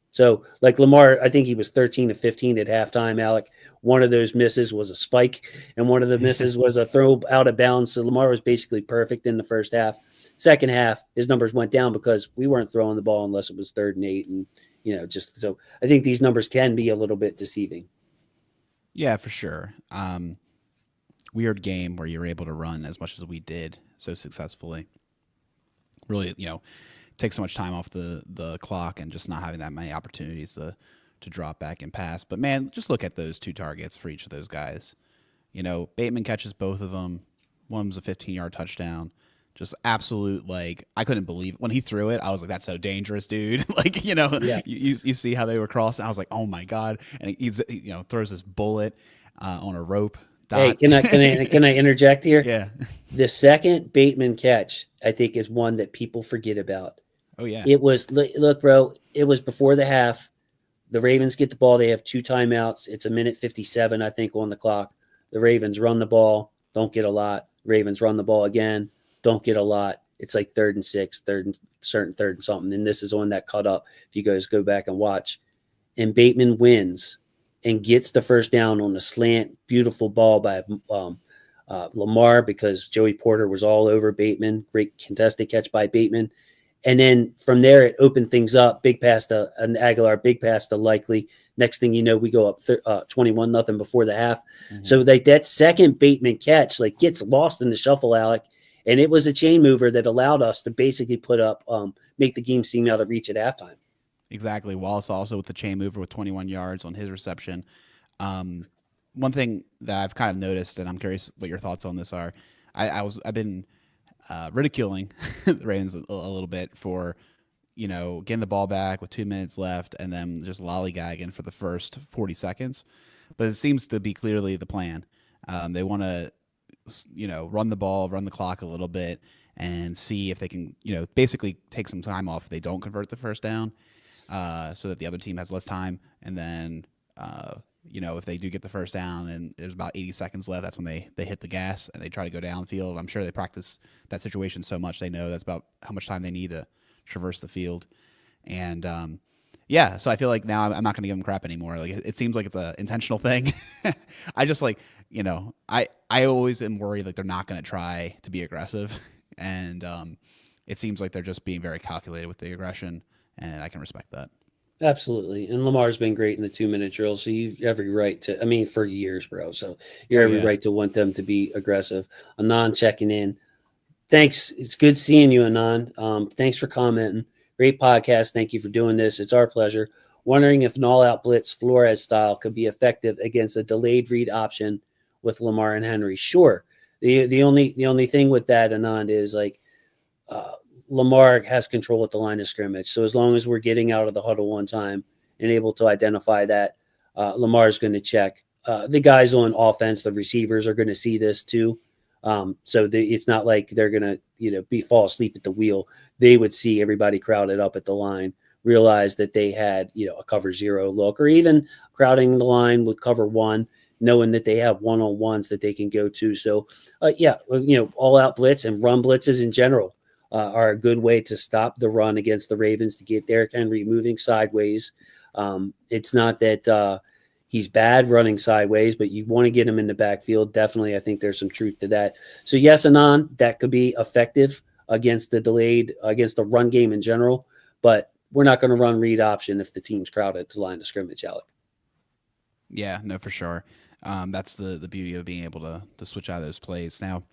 So, like Lamar, I think he was 13 of 15 at halftime, Alec. One of those misses was a spike, and one of the misses was a throw out of bounds. So Lamar was basically perfect in the first half. Second half, his numbers went down because we weren't throwing the ball unless it was 3rd and 8. And, just so I think these numbers can be a little bit deceiving. Yeah, for sure. Weird game where you're able to run as much as we did so successfully. Really, take so much time off the clock and just not having that many opportunities to drop back and pass. But man, just look at those 2 targets for each of those guys. Bateman catches both of them. One was a 15-yard touchdown. Just absolute, like, I couldn't believe when he threw it. I was like, that's so dangerous, dude. Like, you see how they were crossing. I was like, oh my God. And he throws this bullet on a rope. Hey, can I interject here? Yeah. The second Bateman catch, I think, is one that people forget about. Oh, yeah. It was, look, bro, it was before the half. The Ravens get the ball. They have 2 timeouts. It's 1:57, I think, on the clock. The Ravens run the ball, don't get a lot. Ravens run the ball again, don't get a lot. It's like 3rd and 6, 3rd and something. And this is on that cut up, if you guys go back and watch. And Bateman wins and gets the first down on a slant, beautiful ball by Lamar, because Joey Porter was all over Bateman. Great contested catch by Bateman. And then from there, it opened things up. Big pass to an Aguilar, big pass to Likely. Next thing you know, we go up 21-0 before the half. Mm-hmm. So that second Bateman catch gets lost in the shuffle, Alec. And it was a chain mover that allowed us to basically put up, make the game seem out of reach at halftime. Exactly. Wallace also with the chain mover with 21 yards on his reception. One thing that I've kind of noticed, and I'm curious what your thoughts on this are, I've been ridiculing the Ravens a little bit for, getting the ball back with 2 minutes left and then just lollygagging for the first 40 seconds. But it seems to be clearly the plan. They want to, run the ball, run the clock a little bit and see if they can, basically take some time off if they don't convert the first down. So that the other team has less time. And then, if they do get the first down and there's about 80 seconds left, that's when they hit the gas and they try to go downfield. I'm sure they practice that situation so much they know that's about how much time they need to traverse the field. And, so I feel like now I'm not going to give them crap anymore. Like, it seems like it's an intentional thing. I just I always am worried they're not going to try to be aggressive. And it seems like they're just being very calculated with the aggression. And I can respect that. Absolutely. And Lamar's been great in the 2-minute drill. So you've every right to, for years, bro. So you're every right to want them to be aggressive. Anon checking in. Thanks. It's good seeing you, Anon. Thanks for commenting. Great podcast. Thank you for doing this. It's our pleasure. Wondering if an all-out blitz Flores style could be effective against a delayed read option with Lamar and Henry. Sure. The only thing with that, Anon, is Lamar has control at the line of scrimmage. So as long as we're getting out of the huddle one time and able to identify that, Lamar's going to check. The guys on offense, the receivers, are going to see this too. It's not like they're going to, fall asleep at the wheel. They would see everybody crowded up at the line, realize that they had, a cover 0 look, or even crowding the line with cover 1, knowing that they have one-on-ones that they can go to. So, all out blitz and run blitzes in general are a good way to stop the run against the Ravens, to get Derrick Henry moving sideways. It's not that he's bad running sideways, but you want to get him in the backfield. Definitely, I think there's some truth to that. So yes, Anon, that could be effective against the run game in general, but we're not going to run read option if the team's crowded to line of scrimmage, Alec. Yeah, no, for sure. That's the beauty of being able to switch out of those plays. Now,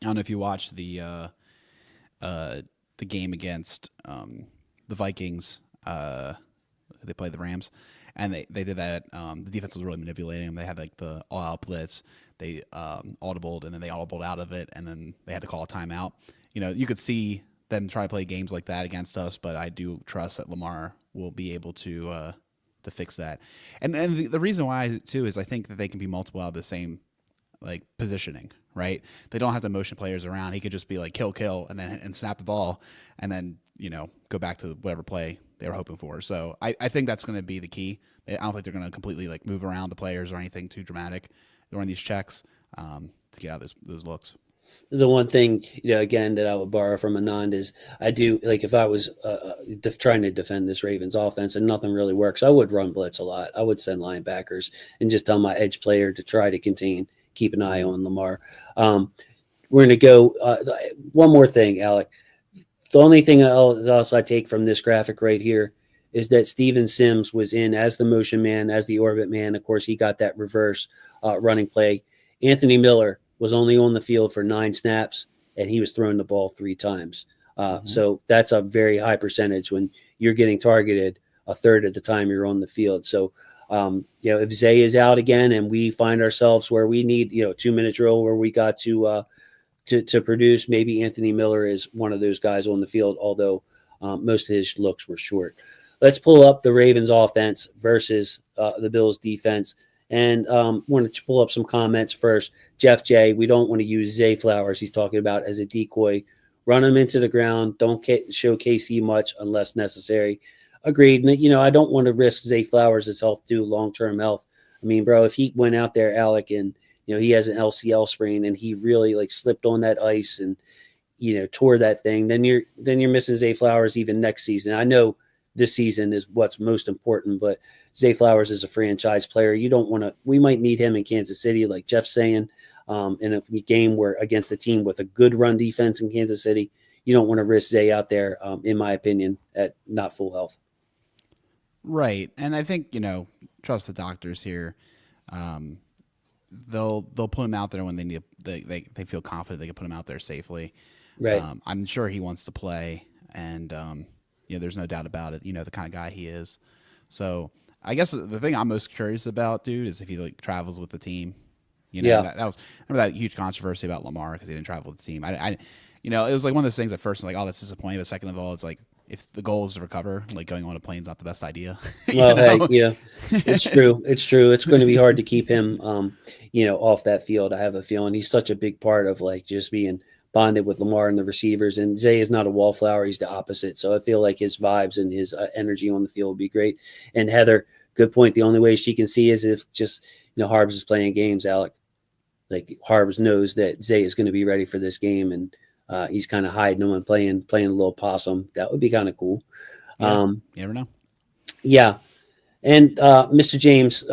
I don't know if you watched the game against the Vikings. They played the Rams, and they did that. The defense was really manipulating them. They had like the all-out blitz. They audibled, and then they audibled out of it, and then they had to call a timeout. You know, you could see them try to play games like that against us, but I do trust that Lamar will be able to fix that. And the reason why too is I think that they can be multiple out of the same like positioning, right? They don't have to motion players around. He could just be like kill and snap the ball and then, you know, go back to whatever play they were hoping for. So I think that's going to be the key. I don't think they're going to completely like move around the players or anything too dramatic during these checks to get out of those looks. The one thing, you know, again, that I would borrow from Anand is I do like if I was trying to defend this Ravens offense and nothing really works, I would run blitz a lot. I would send linebackers and just tell my edge player to try to keep an eye on Lamar. We're going to go one more thing, Alec. The only thing else I take from this graphic right here is that Steven Sims was in as the motion man, as the orbit man. Of course, he got that reverse running play. Anthony Miller was only on the field for 9 snaps, and he was throwing the ball 3 times. So that's a very high percentage when you're getting targeted a third of the time you're on the field. So, you know, if Zay is out again and we find ourselves where we need, you know, 2-minute drill where we got to produce, maybe Anthony Miller is one of those guys on the field, although most of his looks were short. Let's pull up the Ravens offense versus the Bills defense. And want to pull up some comments first. Jeff J, we don't want to use Zay Flowers, he's talking about, as a decoy. Run him into the ground. Don't show KC much unless necessary. Agreed. You know, I don't want to risk Zay Flowers' health due long-term health. I mean, bro, if he went out there, Alec, and, you know, he has an LCL sprain and he really like slipped on that ice and, you know, tore that thing, then you're missing Zay Flowers even next season. I know this season is what's most important, but Zay Flowers is a franchise player. You don't want to, we might need him in Kansas City, like Jeff's saying, in a game where against a team with a good run defense in Kansas City. You don't want to risk Zay out there, in my opinion, at not full health. Right. And I think, you know, trust the doctors here. They'll put him out there when they need, they feel confident they can put him out there safely. Right. I'm sure he wants to play, and you know, there's no doubt about it. You know, the kind of guy he is. So I guess the thing I'm most curious about, dude, is if he like travels with the team. You know, that was, remember that huge controversy about Lamar because he didn't travel with the team. I you know, it was like one of those things at first, like, oh, that's disappointing. But second of all, it's like, if the goal is to recover, like going on a plane is not the best idea. Well, hey, yeah, it's true. It's true. It's going to be hard to keep him, you know, off that field. I have a feeling he's such a big part of like just being bonded with Lamar and the receivers. And Zay is not a wallflower. He's the opposite. So I feel like his vibes and his energy on the field would be great. And Heather, good point. The only way she can see is if just, you know, Harbs is playing games, Alec. Like Harbs knows that Zay is going to be ready for this game, and he's kind of hiding him and playing a little possum. That would be kind of cool. Yeah, you never know. Yeah. And Mr. James,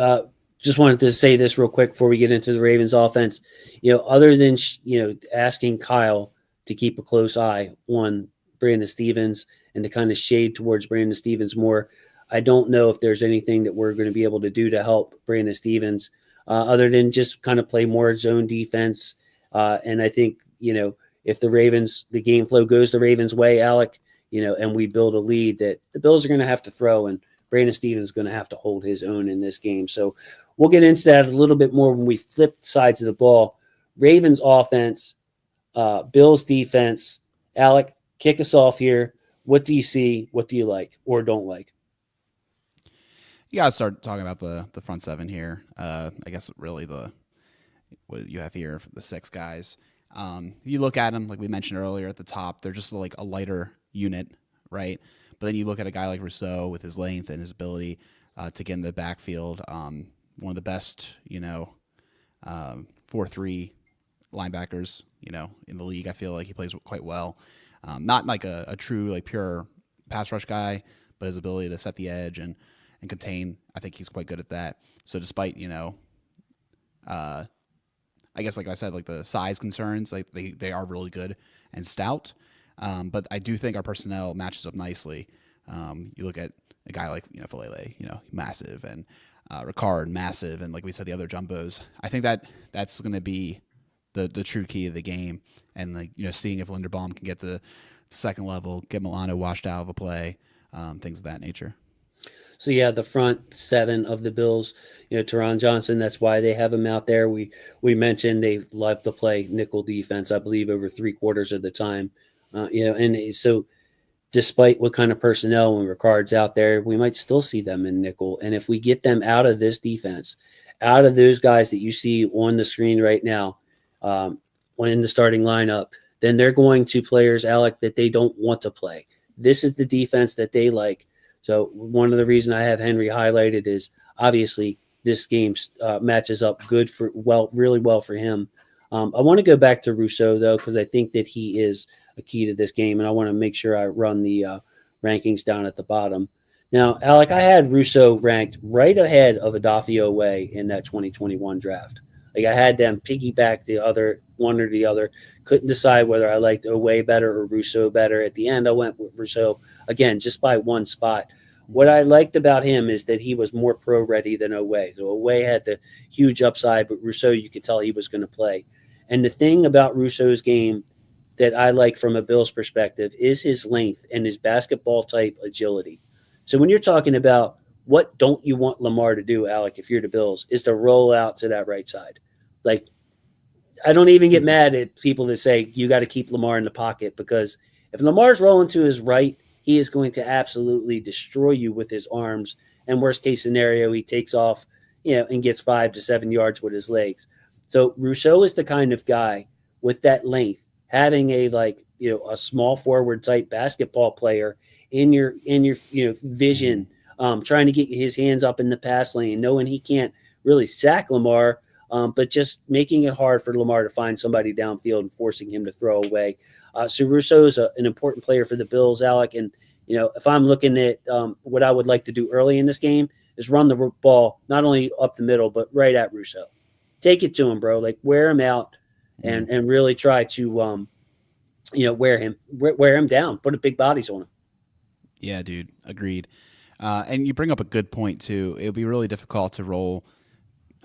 just wanted to say this real quick before we get into the Ravens offense. You know, other than, you know, asking Kyle to keep a close eye on Brandon Stevens and to kind of shade towards Brandon Stevens more, I don't know if there's anything that we're going to be able to do to help Brandon Stevens other than just kind of play more zone defense. And I think, you know, if the game flow goes the Ravens' way, Alec, you know, and we build a lead, that the Bills are going to have to throw, and Brandon Stevens is going to have to hold his own in this game. So we'll get into that a little bit more when we flip sides of the ball. Ravens offense, Bills defense. Alec, kick us off here. What do you see? What do you like or don't like? You got to start talking about the front seven here. I guess really what you have here, the 6 guys. You look at them, like we mentioned earlier at the top, they're just like a lighter unit, right? But then you look at a guy like Rousseau with his length and his ability to get in the backfield. One of the best, you know, 4-3 linebackers, you know, in the league. I feel like he plays quite well. Not like a true, like pure pass rush guy, but his ability to set the edge and contain, I think he's quite good at that. So despite, you know, I guess, like I said, like the size concerns, like they are really good and stout. But I do think our personnel matches up nicely. You look at a guy like, you know, Falele, you know, massive, and Ricard, massive, and like we said, the other jumbos. I think that's going to be the true key of the game. And seeing if Linderbaum can get the second level, get Milano washed out of a play, things of that nature. So yeah, the front seven of the Bills, Teron Johnson, that's why they have him out there. We mentioned they love to play nickel defense, I believe, over 3/4 of the time. And so despite what kind of personnel when Ricard's out there, we might still see them in nickel. And if we get them out of this defense, out of those guys that you see on the screen right now, in the starting lineup, then they're going to players, Alec, that they don't want to play. This is the defense that they like. So one of the reasons I have Henry highlighted is obviously this game matches up really well for him. I want to go back to Rousseau, though, because I think that he is a key to this game, and I want to make sure I run the rankings down at the bottom. Now, Alec, I had Rousseau ranked right ahead of Adafio Way in that 2021 draft. Like I had them piggyback the other one or the other. Couldn't decide whether I liked Oway better or Rousseau better. At the end, I went with Rousseau, again, just by one spot. What I liked about him is that he was more pro-ready than Oway. So Oway had the huge upside, but Rousseau, you could tell he was going to play. And the thing about Rousseau's game that I like from a Bills perspective is his length and his basketball-type agility. So when you're talking about what don't you want Lamar to do, Alec, if you're the Bills, is to roll out to that right side. Like, I don't even get mad at people that say you got to keep Lamar in the pocket, because if Lamar's rolling to his right, he is going to absolutely destroy you with his arms. And worst case scenario, he takes off, and gets 5 to 7 yards with his legs. So Rousseau is the kind of guy with that length, having a small forward type basketball player in your vision, trying to get his hands up in the pass lane, knowing he can't really sack Lamar, but just making it hard for Lamar to find somebody downfield and forcing him to throw away. So Rousseau is an important player for the Bills, Alec. And, if I'm looking at what I would like to do early in this game is run the ball, not only up the middle, but right at Rousseau. Take it to him, bro. Like, wear him out and really try to, wear him down, put big bodies on him. Yeah, dude. Agreed. And you bring up a good point, too. It would be really difficult to roll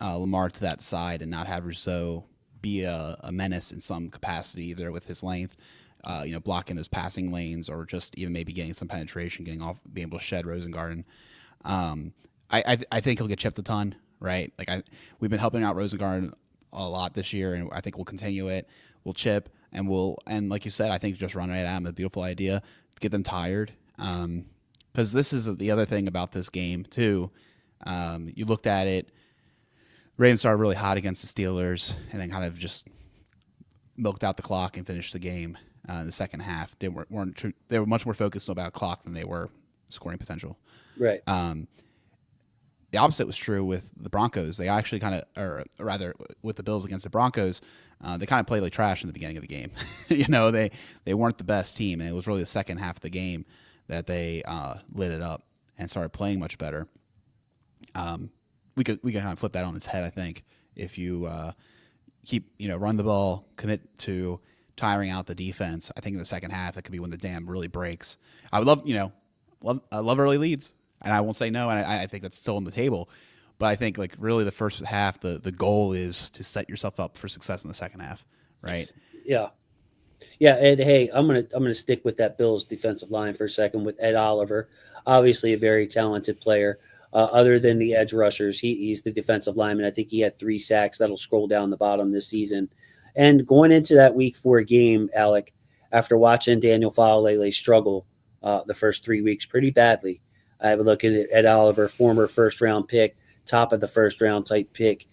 Lamar to that side and not have Rousseau be a menace in some capacity, either with his length, blocking those passing lanes, or just even maybe getting some penetration, getting off, being able to shed Rosengarten. I think he'll get chipped a ton, right? We've been helping out Rosengarten a lot this year, and I think we'll continue it. We'll chip, and like you said, I think just run right at him, a beautiful idea, get them tired. Because this is the other thing about this game, too. You looked at it, Ravens started really hot against the Steelers, and then kind of just milked out the clock and finished the game in the second half. They were much more focused about clock than they were scoring potential. Right. The opposite was true with the Broncos. They actually or rather with the Bills against the Broncos, they kind of played like trash in the beginning of the game. They weren't the best team, and it was really the second half of the game that they lit it up and started playing much better. We could kind of flip that on its head, I think, if you run the ball, commit to tiring out the defense. I think in the second half that could be when the dam really breaks. I would love early leads, and I won't say no, and I think that's still on the table. But I think really the first half, the goal is to set yourself up for success in the second half, right? Yeah. Yeah, Ed, hey, I'm gonna stick with that Bills defensive line for a second with Ed Oliver, obviously a very talented player. Other than the edge rushers, he's the defensive lineman. I think he had 3 sacks. That'll scroll down the bottom this season. And going into that Week 4 game, Alec, after watching Daniel Faulele struggle the first 3 weeks pretty badly, I have a look at Ed Oliver, former first-round pick, top of the first-round type pick,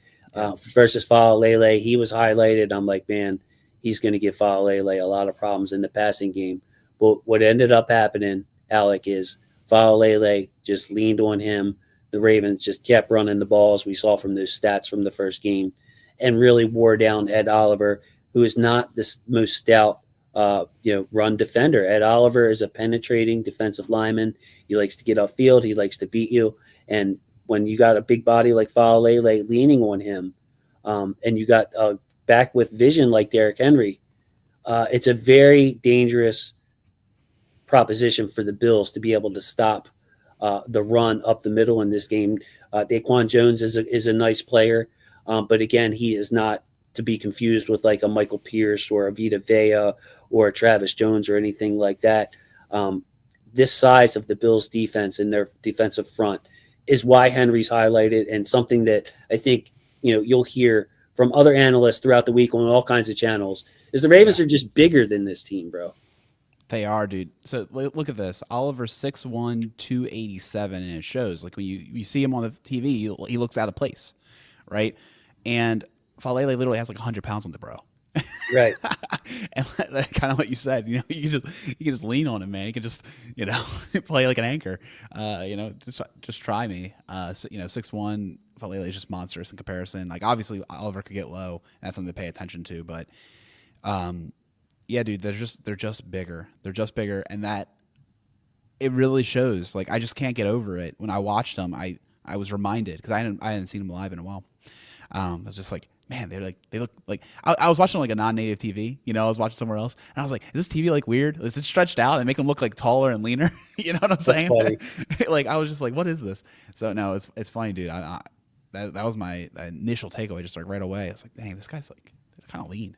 versus Faulele. He was highlighted. I'm like, man, he's going to give Faulele a lot of problems in the passing game. But what ended up happening, Alec, is Faulele just leaned on him. The Ravens just kept running the ball, as we saw from those stats from the first game, and really wore down Ed Oliver, who is not the most stout, run defender. Ed Oliver is a penetrating defensive lineman. He likes to get upfield. He likes to beat you. And when you got a big body like Faulele leaning on him, and you got a back with vision like Derrick Henry, it's a very dangerous proposition for the Bills to be able to stop the run up the middle in this game. Daquan Jones is a nice player, but again, he is not to be confused with like a Michael Pierce or a Vita Vea or a Travis Jones or anything like that. This size of the Bills defense and their defensive front is why Henry's highlighted, and something that I think, you'll hear from other analysts throughout the week on all kinds of channels is the Ravens are just bigger than this team, bro. They are, dude. So look at this. Oliver 6'1", 287, and it shows. Like when you see him on the TV, he looks out of place, right? And Falele literally has like 100 pounds on the bro. Right. And kind of what you said, you can just lean on him, man. He can just, play like an anchor. Just try me. 6'1", Falele is just monstrous in comparison. Like obviously Oliver could get low, and that's something to pay attention to. But, yeah, dude, they're just bigger. They're just bigger, and that it really shows. Like I just can't get over it. When I watched them, I was reminded because I hadn't seen them live in a while. I was just like, man, they look like I was watching like a non-native TV. I was watching somewhere else, and I was like, is this TV like weird? Is it stretched out and make them look like taller and leaner? You know what I'm saying? Funny. Like I was just like, what is this? So no, it's funny, dude. That was my initial takeaway, just like right away. I was like, dang, this guy's like kind of lean.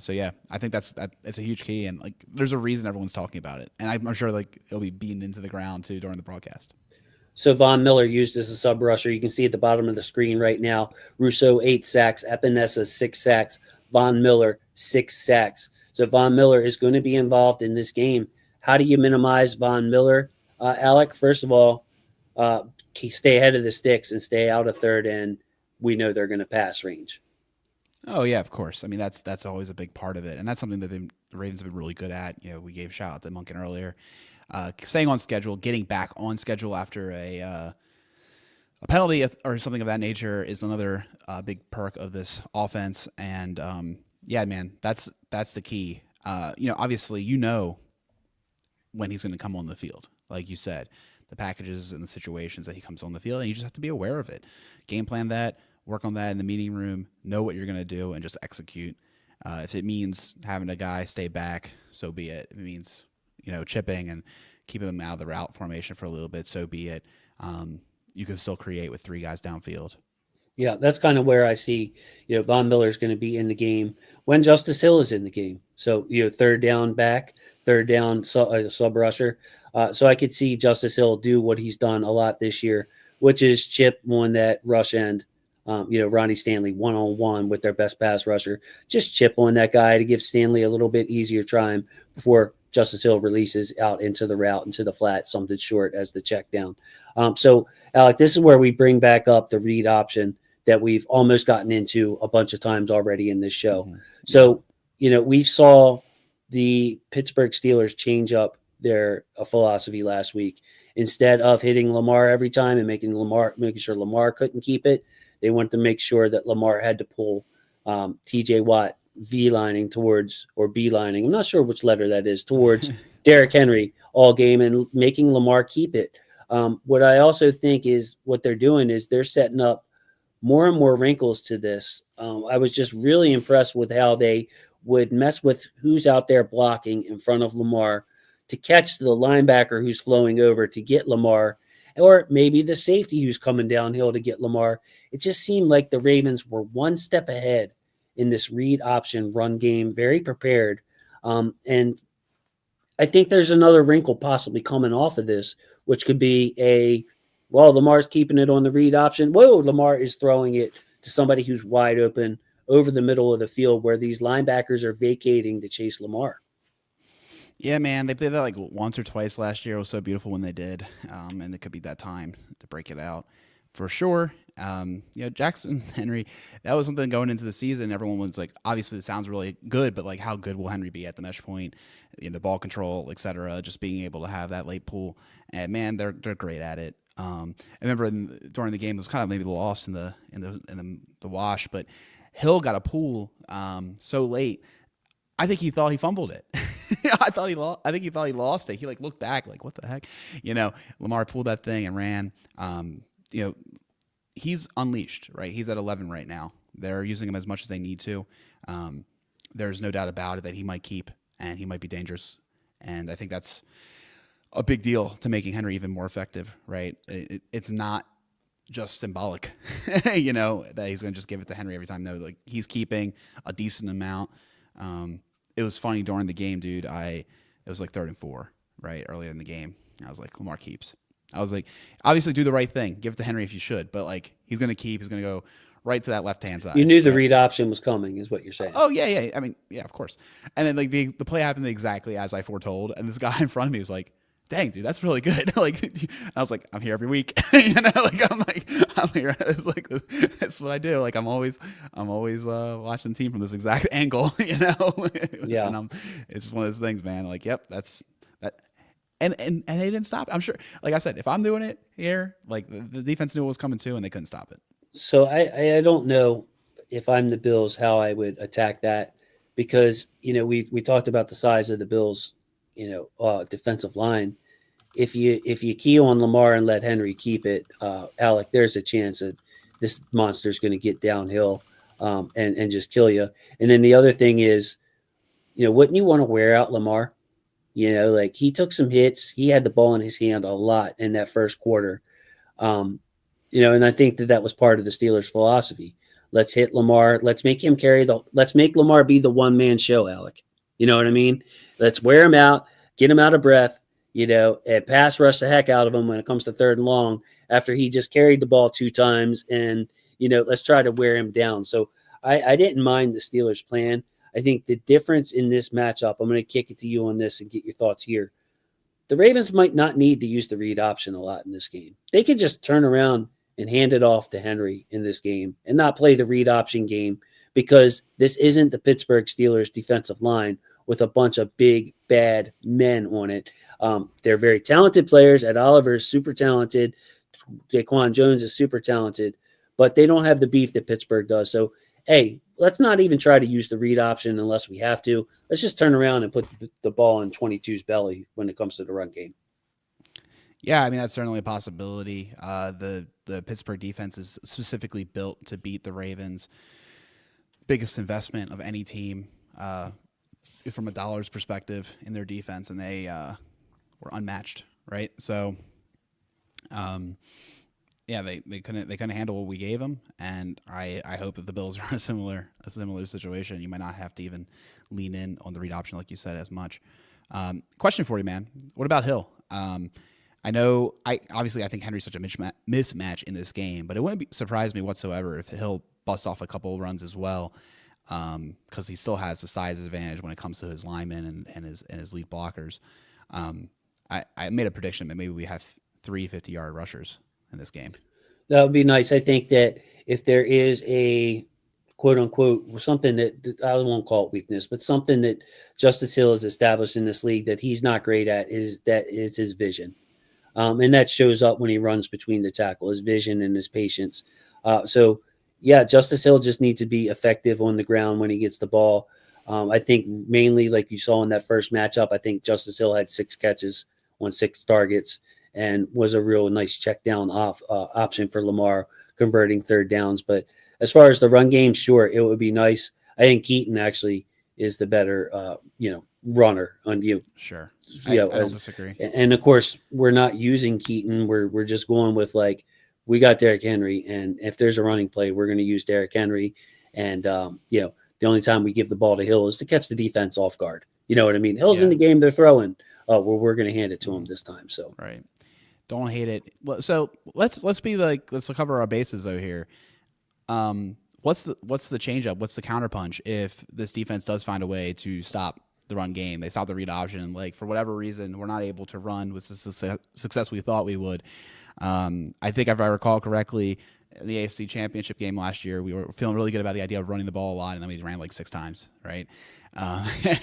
So yeah, I think that's a huge key, and like there's a reason everyone's talking about it, and I'm sure like it'll be beaten into the ground too during the broadcast. So Von Miller used as a sub rusher. You can see at the bottom of the screen right now, Rousseau 8 sacks, Epinesa 6 sacks, Von Miller 6 sacks. So Von Miller is going to be involved in this game. How do you minimize Von Miller, Alec? First of all, stay ahead of the sticks and stay out of third end. We know they're going to pass range. Oh yeah, of course. I mean that's always a big part of it, and that's something that the Ravens have been really good at. We gave a shout out to Munkin earlier. Staying on schedule, getting back on schedule after a penalty or something of that nature is another big perk of this offense. And yeah, man, that's the key. Obviously, when he's going to come on the field, like you said, the packages and the situations that he comes on the field, and you just have to be aware of it. Game plan that, work on that in the meeting room, know what you're going to do, and just execute. If it means having a guy stay back, so be it. If it means chipping and keeping them out of the route formation for a little bit, so be it. You can still create with 3 guys downfield. Yeah, that's kind of where I see, Von Miller is going to be in the game when Justice Hill is in the game. So, third down back, third down sub rusher. So I could see Justice Hill do what he's done a lot this year, which is chip on that rush end. Ronnie Stanley one-on-one with their best pass rusher. Just chip on that guy to give Stanley a little bit easier time before Justice Hill releases out into the route, into the flat, something short as the check down. So, Alec, this is where we bring back up the read option that we've almost gotten into a bunch of times already in this show. Mm-hmm. So, we saw the Pittsburgh Steelers change up their philosophy last week. Instead of hitting Lamar every time and making sure Lamar couldn't keep it, they wanted to make sure that Lamar had to pull TJ Watt V-lining towards, or B-lining, I'm not sure which letter that is, towards Derrick Henry all game and making Lamar keep it. What I also think is what they're doing is they're setting up more and more wrinkles to this. I was just really impressed with how they would mess with who's out there blocking in front of Lamar to catch the linebacker who's flowing over to get Lamar, or maybe the safety who's coming downhill to get Lamar. It just seemed like the Ravens were one step ahead in this read option run game, very prepared. And I think there's another wrinkle possibly coming off of this, which could be Lamar's keeping it on the read option. Whoa, Lamar is throwing it to somebody who's wide open over the middle of the field where these linebackers are vacating to chase Lamar. Yeah, man, they did that like once or twice last year. It was so beautiful when they did, and it could be that time to break it out for sure. Jackson Henry, that was something going into the season. Everyone was like, obviously, it sounds really good, but like, how good will Henry be at the mesh point, the ball control, etc. Just being able to have that late pull, and man, they're great at it. I remember during the game, it was kind of maybe lost in the wash, but Hill got a pull so late. I think he thought he fumbled it. I think he thought he lost it. He like looked back, like what the heck, Lamar pulled that thing and ran. He's unleashed, right? He's at 11 right now. They're using him as much as they need to. There's no doubt about it that he might keep and he might be dangerous. And I think that's a big deal to making Henry even more effective, right? It's not just symbolic, that he's going to just give it to Henry every time. No, like he's keeping a decent amount. It was funny during the game, dude. It was like 3rd and 4, right? Earlier in the game. I was like, Lamar keeps. I was like, obviously do the right thing. Give it to Henry if you should. But like, he's going to keep. He's going to go right to that left-hand side. You knew the right? read option was coming, is what you're saying. Oh, yeah. I mean, yeah, of course. And then like the play happened exactly as I foretold. And this guy in front of me was like, dang, dude, that's really good. Like, I was like, I'm here every week. I'm here. It's like, that's what I do. Like, I'm always watching the team from this exact angle, Yeah. And it's just one of those things, man. Like, yep, that's that. And they didn't stop. I'm sure, like I said, if I'm doing it here, like the defense knew it was coming too, and they couldn't stop it. So I don't know if I'm the Bills how I would attack that, because we talked about the size of the Bills, defensive line. If you key on Lamar and let Henry keep it, Alec, there's a chance that this monster is going to get downhill and just kill you. And then the other thing is, wouldn't you want to wear out Lamar? Like he took some hits. He had the ball in his hand a lot in that first quarter. And I think that was part of the Steelers' philosophy. Let's hit Lamar. Let's make him let's make Lamar be the one-man show, Alec. You know what I mean? Let's wear him out, get him out of breath, and pass rush the heck out of him when it comes to 3rd and long after he just carried the ball 2 times. And, let's try to wear him down. So I didn't mind the Steelers' plan. I think the difference in this matchup, I'm going to kick it to you on this and get your thoughts here. The Ravens might not need to use the read option a lot in this game. They could just turn around and hand it off to Henry in this game and not play the read option game, because this isn't the Pittsburgh Steelers defensive line with a bunch of big, bad men on it. They're very talented players. Ed Oliver is super talented. Daquan Jones is super talented, but they don't have the beef that Pittsburgh does. So, hey, let's not even try to use the read option unless we have to. Let's just turn around and put the ball in 22's belly when it comes to the run game. Yeah, I mean, that's certainly a possibility. The Pittsburgh defense is specifically built to beat the Ravens. Biggest investment of any team from a dollars perspective in their defense, and they were unmatched, right? So, yeah, they couldn't handle what we gave them, and I hope that the Bills are in a similar situation. You might not have to even lean in on the read option, like you said, as much. Question for you, man. What about Hill? I think Henry's such a mismatch in this game, but it wouldn't surprise me whatsoever if Hill busts off a couple of runs as well, because he still has the size advantage when it comes to his linemen and his lead blockers. I made a prediction that maybe we have 3 50-yard rushers in this game. That would be nice. I think that if there is a quote unquote something that I won't call it weakness, but something that Justice Hill has established in this league that he's not great at is his vision. And that shows up when he runs between the tackle, his vision and his patience. So yeah, Justice Hill just needs to be effective on the ground when he gets the ball. I think mainly like you saw in that first matchup, I think Justice Hill had 6 catches on 6 targets and was a real nice check down option for Lamar, converting 3rd downs. But as far as the run game, sure, it would be nice. I think Keaton actually is the better, runner on you. Sure. I don't disagree. And of course, we're not using Keaton. We're just going with like, we got Derrick Henry, and if there's a running play, we're going to use Derrick Henry. And, the only time we give the ball to Hill is to catch the defense off guard. You know what I mean? Hill's in the game, they're throwing. We're going to hand it to him this time. So right. Don't hate it. So let's cover our bases though here. What's the change up? What's the counterpunch if this defense does find a way to stop the run game? They stop the read option. Like for whatever reason, we're not able to run with the success we thought we would. I think if I recall correctly, in the AFC Championship game last year, we were feeling really good about the idea of running the ball a lot, and then we ran like 6 times, right?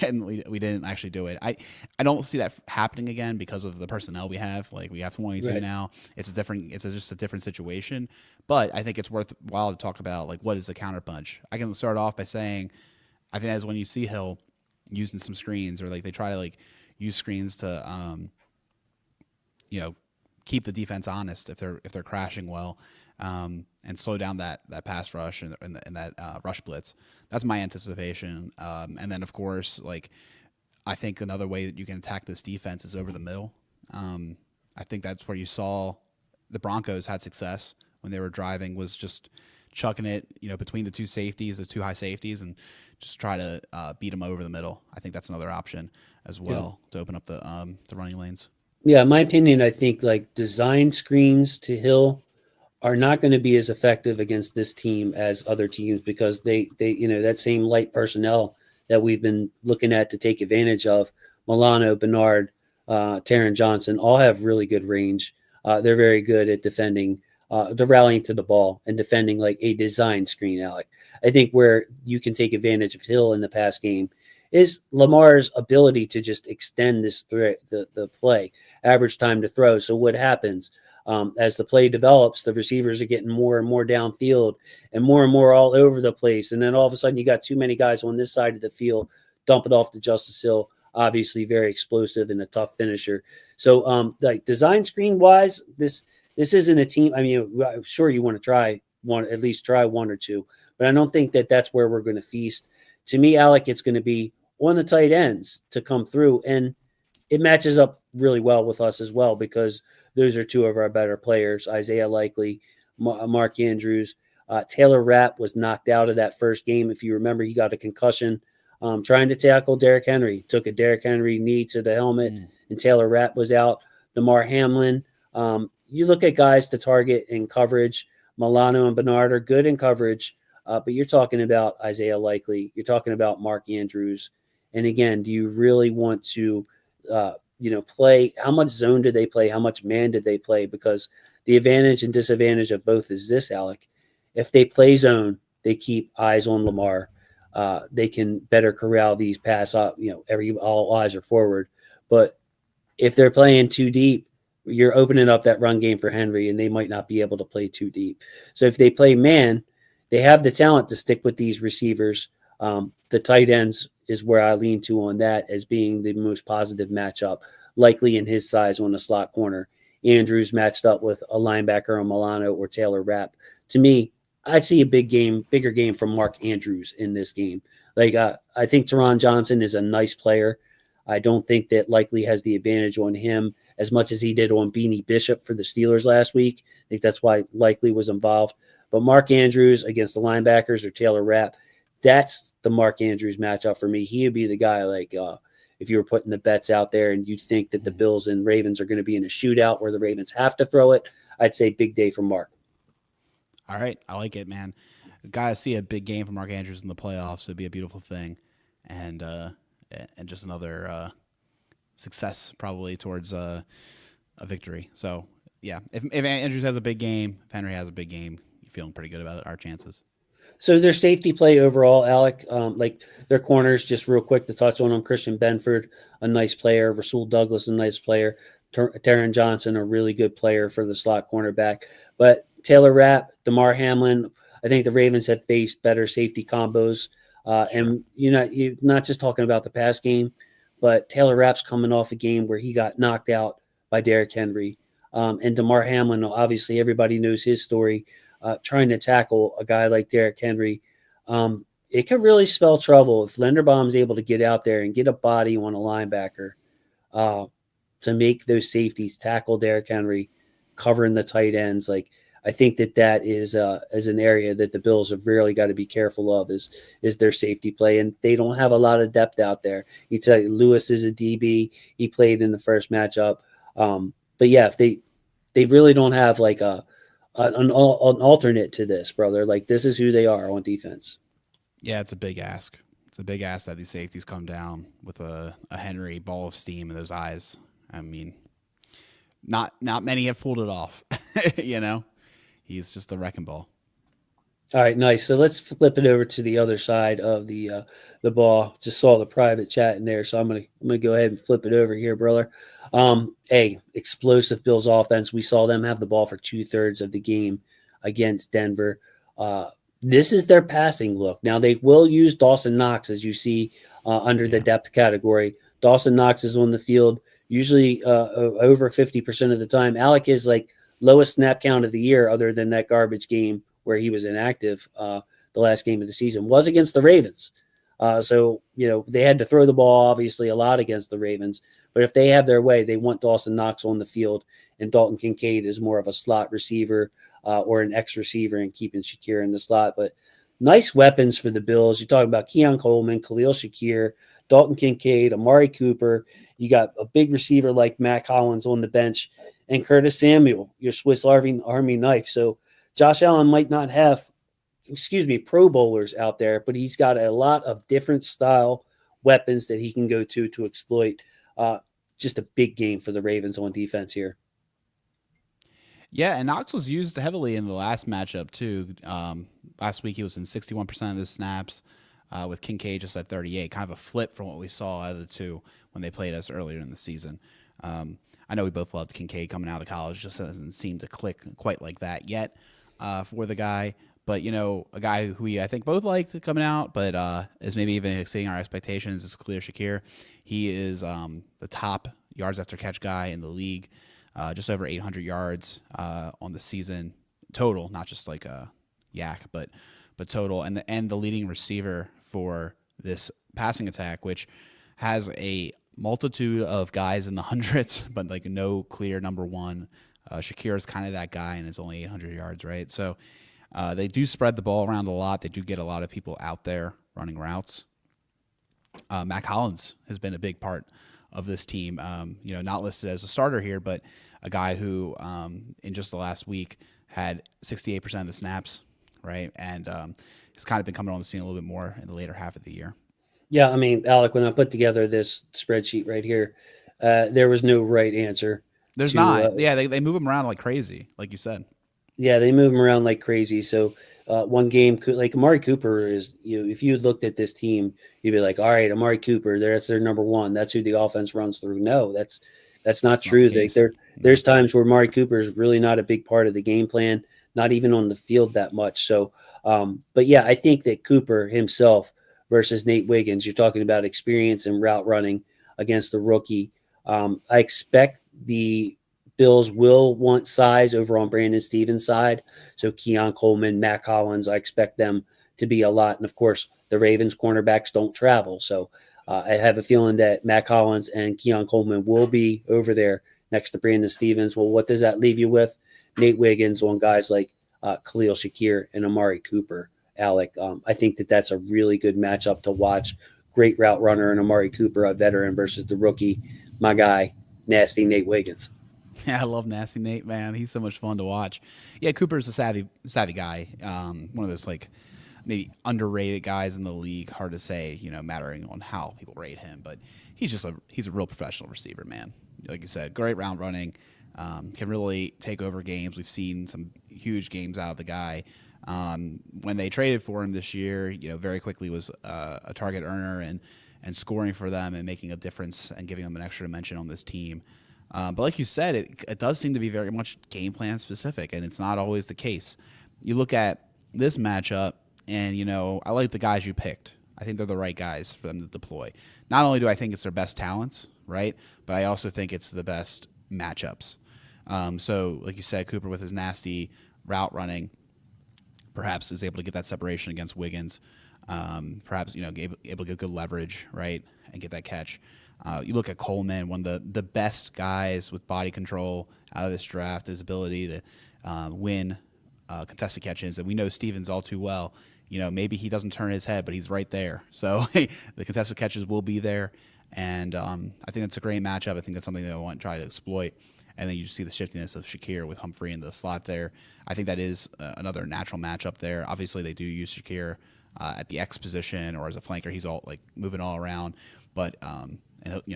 And we didn't actually do it. I don't see that happening again because of the personnel we have. Like we have 22 now. It's just a different situation. But I think it's worthwhile to talk about like what is the counterpunch. I can start off by saying I think that's when you see Hill using some screens, or like they try to like use screens to keep the defense honest if they're crashing well, and slow down that pass rush and that rush blitz. That's my anticipation. And then of course, like I think another way that you can attack this defense is over the middle. I think that's where you saw the Broncos had success when they were driving was just chucking it, between the two safeties, the two high safeties, and just try to beat them over the middle. I think that's another option as well to open up the running lanes. Yeah, in my opinion, I think like design screens to Hill are not going to be as effective against this team as other teams because they that same light personnel that we've been looking at to take advantage of, Milano, Bernard, Taron Johnson, all have really good range. They're very good at defending, the rallying to the ball and defending like a design screen, Alec. I think where you can take advantage of Hill in the pass game is Lamar's ability to just extend this the play, average time to throw. So what happens? As the play develops, the receivers are getting more and more downfield and more all over the place. And then all of a sudden you got too many guys on this side of the field, dump it off to Justice Hill, obviously very explosive and a tough finisher. So like design screen wise, this isn't a team. I mean, I'm sure you want to at least try one or two, but I don't think that that's where we're going to feast. To me, Alec, it's going to be on the tight ends to come through. And it matches up really well with us as well because those are two of our better players, Isaiah Likely, Mark Andrews. Taylor Rapp was knocked out of that first game. If you remember, he got a concussion trying to tackle Derrick Henry. Took a Derrick Henry knee to the helmet, and Taylor Rapp was out. Lamar Hamlin. You look at guys to target in coverage. Milano and Bernard are good in coverage, but you're talking about Isaiah Likely. You're talking about Mark Andrews. And again, do you really want to play? How much zone did they play? How much man did they play? Because the advantage and disadvantage of both is this, Alec. If they play zone, they keep eyes on Lamar. They can better corral these pass up. All eyes are forward. But if they're playing too deep, you're opening up that run game for Henry, and they might not be able to play too deep. So if they play man, they have the talent to stick with these receivers. The tight ends is where I lean to on that as being the most positive matchup, likely in his size on the slot corner. Andrews matched up with a linebacker on Milano or Taylor Rapp. To me, I'd see a bigger game from Mark Andrews in this game. Like I think Taron Johnson is a nice player. I don't think that Likely has the advantage on him as much as he did on Beanie Bishop for the Steelers last week. I think that's why Likely was involved. But Mark Andrews against the linebackers or Taylor Rapp, that's the Mark Andrews matchup for me. He would be the guy like if you were putting the bets out there and you think that the Bills and Ravens are going to be in a shootout where the Ravens have to throw it, I'd say big day for Mark. All right. I like it, man. Got to see a big game from Mark Andrews in the playoffs. It'd be a beautiful thing. And just another success probably towards a victory. So, yeah, if Andrews has a big game, if Henry has a big game, you're feeling pretty good about our chances. So their safety play overall, Alec, like their corners, just real quick to touch on them. Christian Benford, a nice player. Rasul Douglas, a nice player. Taron Johnson, a really good player for the slot cornerback. But Taylor Rapp, DeMar Hamlin, I think the Ravens have faced better safety combos. And you're not just talking about the pass game, but Taylor Rapp's coming off a game where he got knocked out by Derrick Henry. And DeMar Hamlin, obviously everybody knows his story. Trying to tackle a guy like Derrick Henry, it could really spell trouble if Linderbaum's able to get out there and get a body on a linebacker to make those safeties tackle Derrick Henry, covering the tight ends. Like I think that is an area that the Bills have really got to be careful of is their safety play, and they don't have a lot of depth out there. You tell you Lewis is a DB; he played in the first matchup, but yeah, if they really don't have like an alternate to this, brother. Like this is who they are on defense. Yeah, it's a big ask. It's a big ask that these safeties come down with a Henry ball of steam in those eyes. I mean, not many have pulled it off. He's just a wrecking ball. All right, nice. So let's flip it over to the other side of the ball. Just saw the private chat in there, so I'm gonna go ahead and flip it over here, brother. Explosive Bills offense. We saw them have the ball for 2/3 of the game against Denver. This is their passing look. Now they will use Dawson Knox, as you see under the depth category. Dawson Knox is on the field usually over 50% of the time. Alec is like lowest snap count of the year, other than that garbage game where he was inactive. The last game of the season was against the Ravens. So they had to throw the ball obviously a lot against the Ravens. But if they have their way, they want Dawson Knox on the field, and Dalton Kincaid is more of a slot receiver. or an X receiver and keeping Shakir in the slot. But nice weapons for the Bills. You talk about Keon Coleman, Khalil Shakir, Dalton Kincaid, Amari Cooper. You got a big receiver like Matt Collins on the bench, and Curtis Samuel, your Swiss Army knife. So Josh Allen might not have, Pro Bowlers out there, but he's got a lot of different style weapons that he can go to exploit. Just a big game for the Ravens on defense here. Yeah, and Knox was used heavily in the last matchup too. Last week he was in 61% of the snaps, with Kincaid just at 38. Kind of a flip from what we saw out of the two when they played us earlier in the season. I know we both loved Kincaid coming out of college. Just doesn't seem to click quite like that yet for the guy. But, a guy who we, I think, both liked coming out, but is maybe even exceeding our expectations is Khalil Shakir. He is the top yards after catch guy in the league, just over 800 yards on the season total, not just like a yak, but total, and the leading receiver for this passing attack, which has a multitude of guys in the hundreds, but like no clear number one. Shakir is kind of that guy, and it's only 800 yards, right? So they do spread the ball around a lot. They do get a lot of people out there running routes. Matt Collins has been a big part of this team. Not listed as a starter here, but a guy who in just the last week had 68% of the snaps, right? And he's kind of been coming on the scene a little bit more in the later half of the year. Yeah, I mean, Alec, when I put together this spreadsheet right here, there was no right answer. There's not. They move him around like crazy, like you said. Yeah, they move him around like crazy. So one game, like Amari Cooper is, if you looked at this team, you'd be like, all right, Amari Cooper, that's their number one. That's who the offense runs through. No, that's not true. There's times where Amari Cooper is really not a big part of the game plan, not even on the field that much. So, but yeah, I think that Cooper himself versus Nate Wiggins, you're talking about experience and route running against the rookie. I expect the Bills will want size over on Brandon Stevens' side. So Keon Coleman, Matt Collins, I expect them to be a lot. And of course, the Ravens cornerbacks don't travel. So I have a feeling that Matt Collins and Keon Coleman will be over there next to Brandon Stevens. Well, what does that leave you with? Nate Wiggins on guys like Khalil Shakir and Amari Cooper, Alec. I think that that's a really good matchup to watch. Great route runner and Amari Cooper, a veteran, versus the rookie, my guy, nasty Nate Wiggins. Yeah, I love Nasty Nate, man. He's so much fun to watch. Yeah, Cooper's a savvy guy. One of those like maybe underrated guys in the league. Hard to say, mattering on how people rate him, but he's a real professional receiver, man. Like you said, great route running. Can really take over games. We've seen some huge games out of the guy. When they traded for him this year, very quickly was a target earner and scoring for them and making a difference and giving them an extra dimension on this team. But like you said, it does seem to be very much game plan specific, and it's not always the case. You look at this matchup, and, I like the guys you picked. I think they're the right guys for them to deploy. Not only do I think it's their best talents, right, but I also think it's the best matchups. So, like you said, Cooper with his nasty route running perhaps is able to get that separation against Wiggins. Perhaps, able to get good leverage, right, and get that catch. You look at Coleman, one of the best guys with body control out of this draft, his ability to win contested catches. And we know Stevens all too well. Maybe he doesn't turn his head, but he's right there. So the contested catches will be there. And I think that's a great matchup. I think that's something that I want to try to exploit. And then you just see the shiftiness of Shakir with Humphrey in the slot there. I think that is another natural matchup there. Obviously, they do use Shakir at the X position or as a flanker. He's all like moving all around. But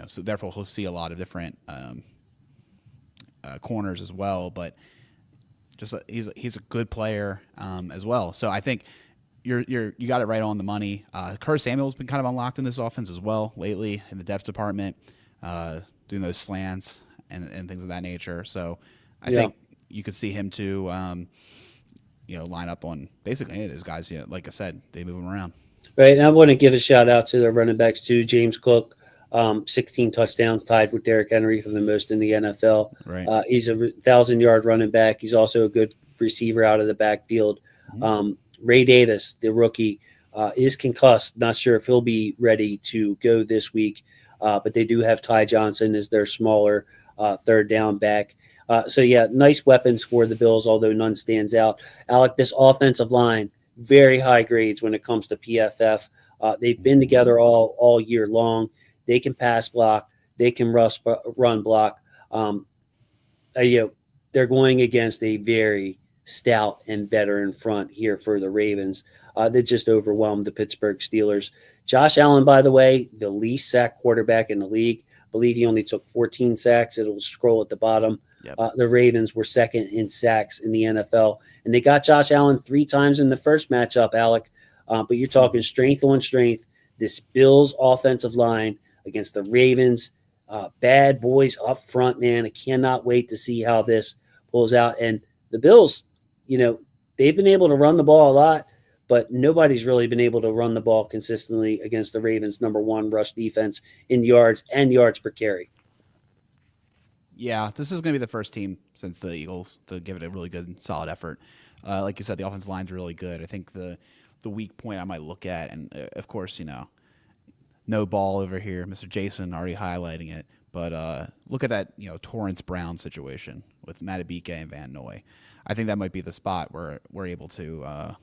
so therefore he'll see a lot of different corners as well. But just he's a good player as well. So I think you got it right on the money. Curtis Samuel's been kind of unlocked in this offense as well lately in the depth department, doing those slants and things of that nature. So I think you could see him too, line up on basically any of those guys. Like I said, they move him around. Right, and I want to give a shout out to their running backs too. James Cook, 16 touchdowns, tied with Derrick Henry for the most in the NFL. Right. He's a 1,000-yard running back. He's also a good receiver out of the backfield. Mm-hmm. Ray Davis, the rookie, is concussed. Not sure if he'll be ready to go this week, but they do have Ty Johnson as their smaller third down back. So yeah, nice weapons for the Bills, although none stands out. Alec, this offensive line, very high grades when it comes to PFF. They've been together all year long. They can pass block. They can run block. You know, they're going against a very stout and veteran front here for the Ravens. That just overwhelmed the Pittsburgh Steelers. Josh Allen, by the way, the least sacked quarterback in the league. I believe he only took 14 sacks. It'll scroll at the bottom. Yep. The Ravens were second in sacks in the NFL, and they got Josh Allen 3 times in the first matchup, Alec. But you're talking strength on strength. This Bills offensive line against the Ravens, bad boys up front, man. I cannot wait to see how this pulls out. And the Bills, they've been able to run the ball a lot, but nobody's really been able to run the ball consistently against the Ravens' number 1 rush defense in yards and yards per carry. Yeah, this is going to be the first team since the Eagles to give it a really good, solid effort. Like you said, the offensive line's really good. I think the weak point I might look at, and of course, no ball over here, Mr. Jason already highlighting it. But look at that, Torrance Brown situation with Matabike and Van Noy. I think that might be the spot where we're able to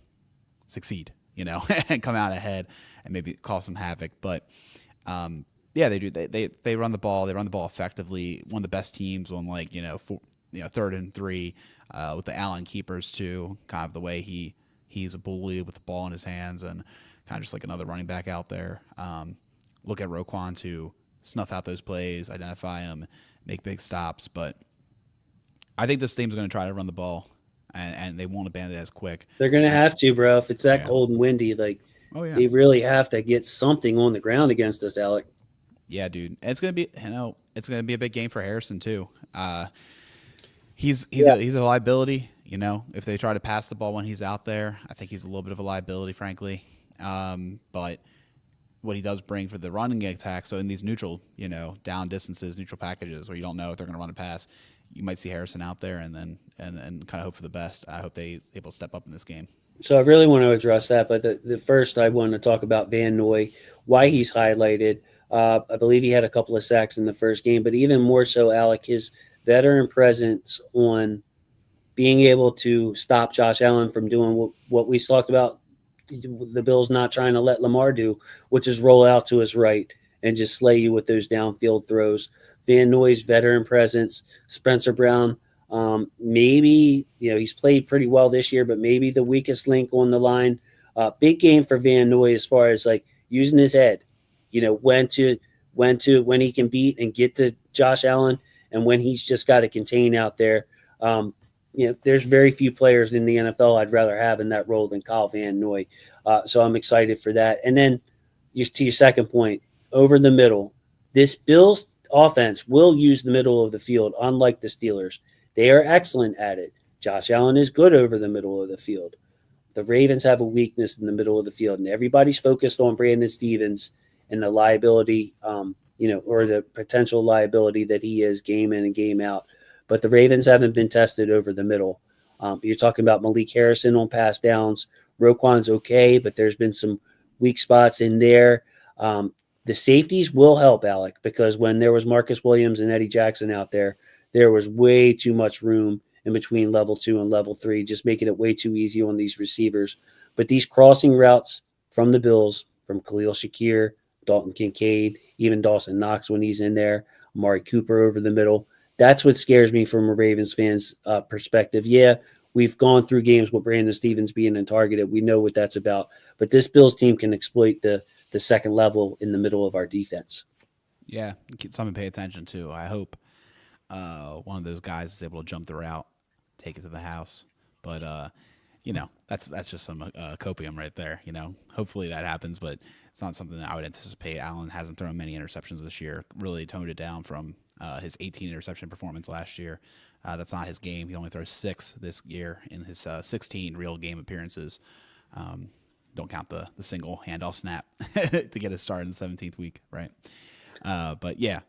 succeed, and come out ahead and maybe cause some havoc. But yeah, they do. They run the ball. They run the ball effectively. One of the best teams on 3rd and 3 with the Allen keepers too. Kind of the way he's a bully with the ball in his hands and kind of just like another running back out there. Look at Roquan to snuff out those plays, identify them, make big stops. But I think this team's going to try to run the ball, and they won't abandon it as quick. They're going to have to, bro. If it's that cold and windy, they really have to get something on the ground against us, Alec. Yeah, dude. And it's going to be, it's going to be a big game for Harrison too. He's a liability. If they try to pass the ball when he's out there, I think he's a little bit of a liability, frankly. But what he does bring for the running attack, so in these neutral, down distances, neutral packages where you don't know if they're going to run a pass, you might see Harrison out there and kind of hope for the best. I hope they able to step up in this game. So I really want to address that, but the first I want to talk about Van Noy, why he's highlighted. I believe he had a couple of sacks in the first game, but even more so, Alec, his veteran presence on being able to stop Josh Allen from doing what we talked about, the Bills not trying to let Lamar do, which is roll out to his right and just slay you with those downfield throws. Van Noy's veteran presence, Spencer Brown, maybe, he's played pretty well this year, but maybe the weakest link on the line. Big game for Van Noy as far as using his head, when he can beat and get to Josh Allen and when he's just got to contain out there. There's very few players in the NFL I'd rather have in that role than Kyle Van Noy. So I'm excited for that. And then to your second point, over the middle, this Bills offense will use the middle of the field, unlike the Steelers. They are excellent at it. Josh Allen is good over the middle of the field. The Ravens have a weakness in the middle of the field, and everybody's focused on Brandon Stevens and the liability, or the potential liability that he is game in and game out. But the Ravens haven't been tested over the middle. You're talking about Malik Harrison on pass downs. Roquan's okay, but there's been some weak spots in there. The safeties will help, Alec, because when there was Marcus Williams and Eddie Jackson out there, there was way too much room in between level 2 and level 3, just making it way too easy on these receivers. But these crossing routes from the Bills, from Khalil Shakir, Dalton Kincaid, even Dawson Knox when he's in there, Amari Cooper over the middle, that's what scares me from a Ravens fan's perspective. Yeah, we've gone through games with Brandon Stevens being targeted. We know what that's about. But this Bills team can exploit the second level in the middle of our defense. Yeah, something to pay attention to. I hope one of those guys is able to jump the route, take it to the house. But, that's just some copium right there. Hopefully that happens, but it's not something that I would anticipate. Allen hasn't thrown many interceptions this year, really toned it down from his 18 interception performance last year. That's not his game. He only throws 6 this year in his 16 real game appearances. Don't count the single handoff snap to get a start in the 17th week, right? But yeah,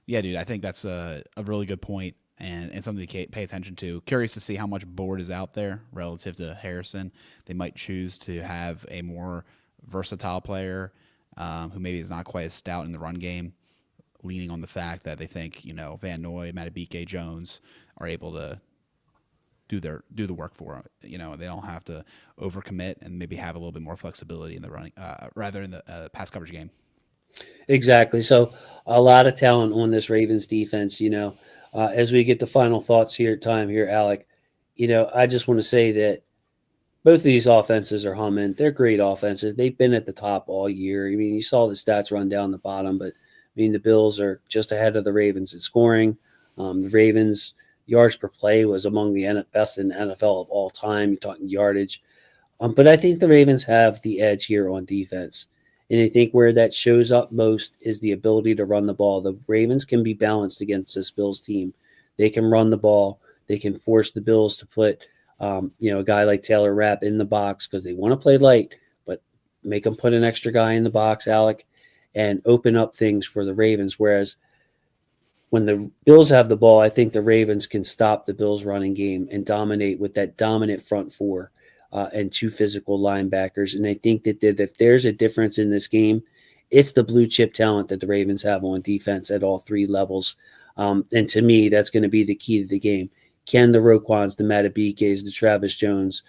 dude, I think that's a really good point and something to pay attention to. Curious to see how much board is out there relative to Harrison. They might choose to have a more versatile player who maybe is not quite as stout in the run game, leaning on the fact that they think, Van Noy, Matabike, Jones are able to do the work for them. You know, they don't have to overcommit and maybe have a little bit more flexibility in the running, rather in the pass coverage game. Exactly. So a lot of talent on this Ravens defense. As we get the final thoughts here, Alec. I just want to say that both of these offenses are humming. They're great offenses. They've been at the top all year. I mean, you saw the stats run down the bottom, but I mean, the Bills are just ahead of the Ravens in scoring. The Ravens yards per play was among the best in the NFL of all time. You're talking yardage. But I think the Ravens have the edge here on defense. And I think where that shows up most is the ability to run the ball. The Ravens can be balanced against this Bills team. They can run the ball. They can force the Bills to put, a guy like Taylor Rapp in the box because they want to play light, but make them put an extra guy in the box, Alec, and open up things for the Ravens. Whereas when the Bills have the ball, I think the Ravens can stop the Bills' running game and dominate with that dominant front four and two physical linebackers. And I think that if there's a difference in this game, it's the blue chip talent that the Ravens have on defense at all three levels. And to me, that's going to be the key to the game. Can the Roquans, the Matabikes, the Travis Jones,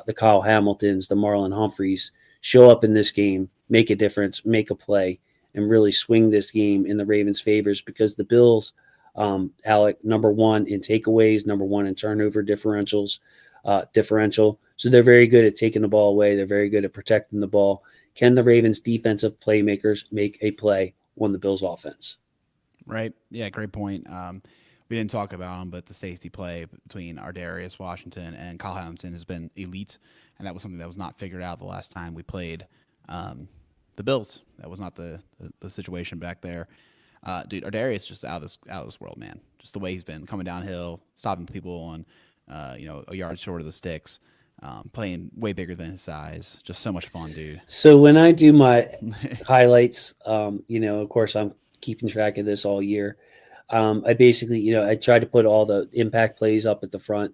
the Kyle Hamiltons, the Marlon Humphreys show up in this game, make a difference, make a play, and really swing this game in the Ravens' favors? Because the Bills, Alec, number one in takeaways, number one in turnover differential. So they're very good at taking the ball away. They're very good at protecting the ball. Can the Ravens' defensive playmakers make a play on the Bills' offense? Right. Yeah, great point. We didn't talk about them, but the safety play between Ardarius Washington and Kyle Hamilton has been elite, and that was something that was not figured out the last time we played the Bills. That was not the situation back there. Dude, Ardarius just out of this world, man. Just the way he's been coming downhill, stopping people on a yard short of the sticks, playing way bigger than his size. Just so much fun, dude. So when I do my highlights, of course I'm keeping track of this all year. I basically, I try to put all the impact plays up at the front.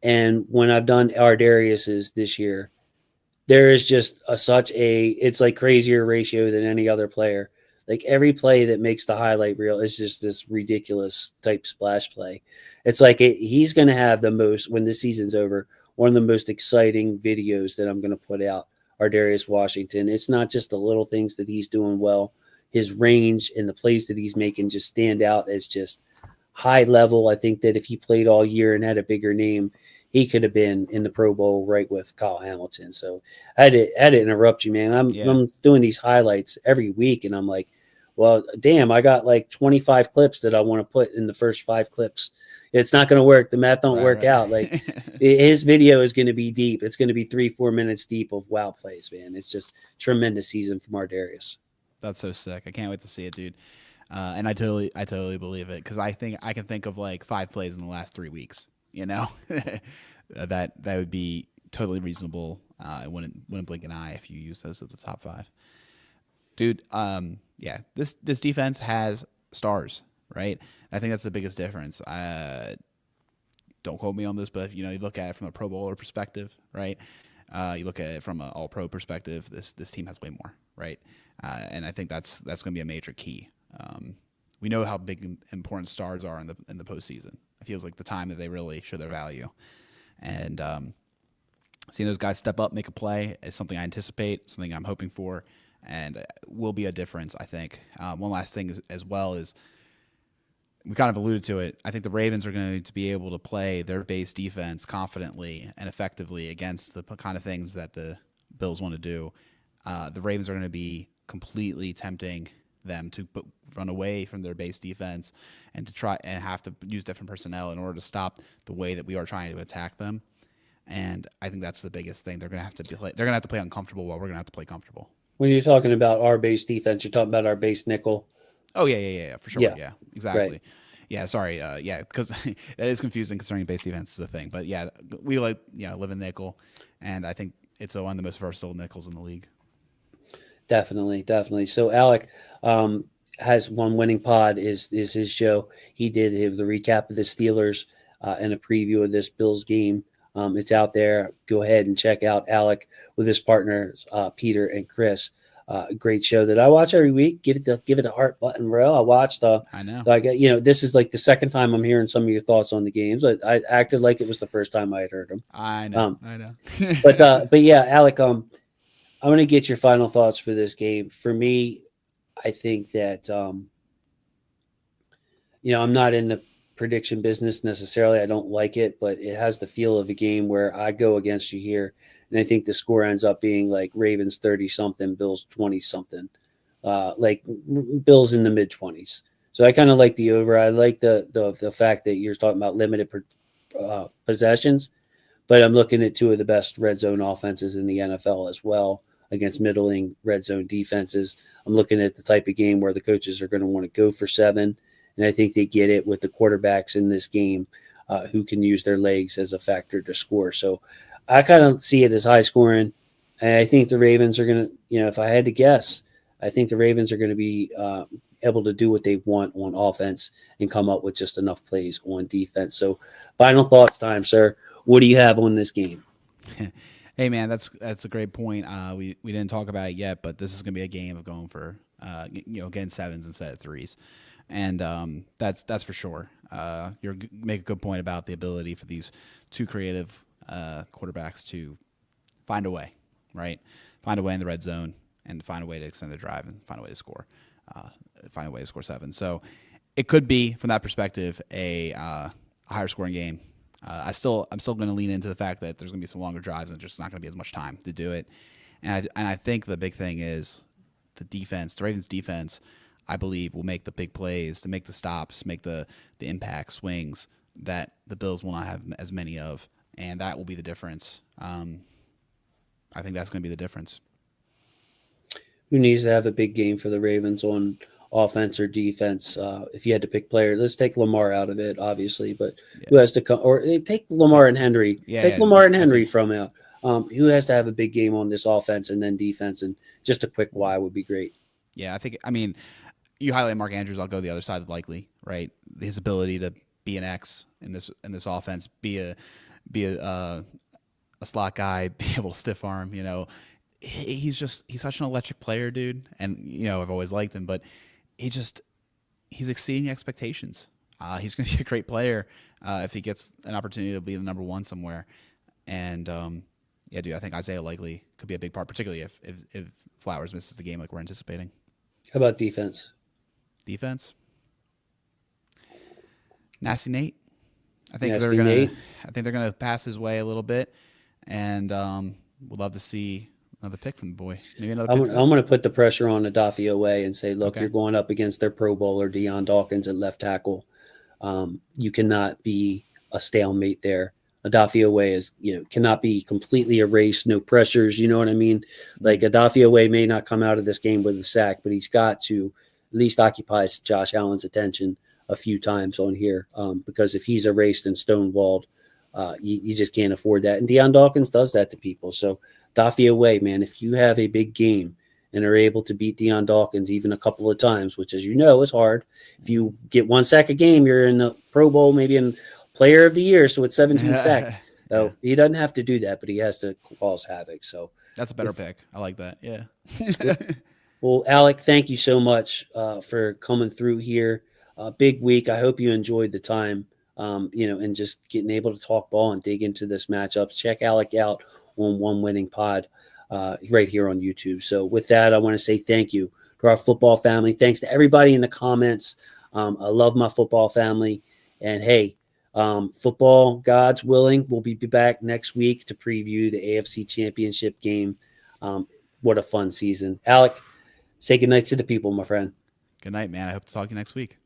And when I've done Ardarius's this year, there is just it's like crazier ratio than any other player. Like every play that makes the highlight reel is just this ridiculous type splash play. It's like he's going to have the most, when this season's over, one of the most exciting videos that I'm going to put out, Ardarius Washington. It's not just the little things that he's doing well. His range and the plays that he's making just stand out as just high level. I think that if he played all year and had a bigger name, he could have been in the Pro Bowl right with Kyle Hamilton. So I had to interrupt you, man. I'm doing these highlights every week, and I'm like, well, damn, I got like 25 clips that I want to put in the first 5 clips. It's not going to work. The math don't work out. Like his video is going to be deep. It's going to be 3-4 minutes deep of wow plays, man. It's just tremendous season from Ardarius. That's so sick. I can't wait to see it, dude. And I totally believe it, because I think I can think of like 5 plays in the last 3 weeks. That would be totally reasonable. I wouldn't blink an eye if you use those at the top 5, dude. This defense has stars, right? I think that's the biggest difference. Don't quote me on this, but if you look at it from a Pro Bowler perspective, right? You look at it from an All Pro perspective. This team has way more, right? And I think that's going to be a major key. We know how big and important stars are in the postseason. It feels like the time that they really show their value, and seeing those guys step up, make a play is something I anticipate, something I'm hoping for, and will be a difference, I think. One last thing as well is, we kind of alluded to it, I think the Ravens are going to be able to play their base defense confidently and effectively against the kind of things that the Bills want to do. The Ravens are going to be completely tempting them to run away from their base defense and to try and have to use different personnel in order to stop the way that we are trying to attack them. And I think that's the biggest thing. They're going to have to play uncomfortable while we're going to have to play comfortable. When you're talking about our base defense, you're talking about our base nickel. Oh yeah, for sure. Yeah, exactly. Right. Yeah, sorry. Because that is confusing concerning base defense is a thing. But yeah, we live in nickel, and I think it's one of the most versatile nickels in the league. Definitely. So Alec has one winning pod is his show. He did the recap of the Steelers and a preview of this Bills game. It's out there. Go ahead and check out Alec with his partners, Peter and Chris. great show that I watch every week. Give it the heart button, bro. I watched. I know. So I get, this is like the second time I'm hearing some of your thoughts on the games. I acted like it was the first time I had heard them. I know. But yeah, Alec, I'm going to get your final thoughts for this game. For me, I think that I'm not in the prediction business necessarily. I don't like it, but it has the feel of a game where I go against you here, and I think the score ends up being like Ravens 30 something, Bills 20 something, like Bills in the mid 20s. So I kind of like the over. I like the fact that you're talking about limited possessions, but I'm looking at two of the best red zone offenses in the NFL as well against middling red zone defenses. I'm looking at the type of game where the coaches are going to want to go for 7. And I think they get it with the quarterbacks in this game who can use their legs as a factor to score. So I kind of see it as high scoring. And I think the Ravens are going to, if I had to guess, I think the Ravens are going to be able to do what they want on offense and come up with just enough plays on defense. So final thoughts time, sir. What do you have on this game? Hey, man, that's a great point. We didn't talk about it yet, but this is going to be a game of going for, getting 7s instead of 3s. And that's for sure. You make a good point about the ability for these two creative quarterbacks to find a way, right? Find a way in the red zone and find a way to extend the drive and find a way to score. Find a way to score 7. So it could be, from that perspective, a higher scoring game. I'm still going to lean into the fact that there's going to be some longer drives and there's just not going to be as much time to do it. And I think the big thing is the defense, the Ravens defense, I believe will make the big plays, to make the stops, make the impact swings that the Bills will not have as many of, and that will be the difference. I think that's going to be the difference. Who needs to have a big game for the Ravens on offense or defense? If you had to pick player, let's take Lamar out of it, obviously, but who has to come? Or take Lamar and Henry. Lamar and Henry from out. Who has to have a big game on this offense and then defense? And just a quick why would be great. Yeah, you highlight Mark Andrews. I'll go the other side likely, right? His ability to be an X in this offense, be a slot guy, be able to stiff arm. He's such an electric player, dude. And I've always liked him, but he's exceeding expectations. He's going to be a great player if he gets an opportunity to be the number 1 somewhere. And dude, I think Isaiah likely could be a big part, particularly if Flowers misses the game like we're anticipating. How about defense? Defense, Nasty Nate. I think they're gonna pass his way a little bit, and we'd love to see another pick from the boy. Maybe another. I'm going to put the pressure on Adafia Way and say, look, You're going up against their Pro Bowler Deion Dawkins at left tackle. You cannot be a stalemate there. Adafia Way cannot be completely erased, no pressures. You know what I mean? Like Adafia Way may not come out of this game with a sack, but he's got to at least occupy Josh Allen's attention a few times on here, because if he's erased and stonewalled, you just can't afford that. And Deion Dawkins does that to people. So Adafia Way, man, if you have a big game and are able to beat Deion Dawkins even a couple of times, which, as you know, is hard. If you get 1 sack a game, you're in the Pro Bowl, maybe in Player of the Year, so it's 17 sacks. So he doesn't have to do that, but he has to cause havoc. So that's a better pick. I like that. Yeah. Well, Alec, thank you so much for coming through here. Big week. I hope you enjoyed the time, and just getting able to talk ball and dig into this matchups. Check Alec out on One Winning Pod right here on YouTube. So with that, I want to say thank you to our football family. Thanks to everybody in the comments. I love my football family. And hey, football, God's willing, we'll be back next week to preview the AFC Championship game. What a fun season. Alec, say goodnight to the people, my friend. Good night, man. I hope to talk to you next week.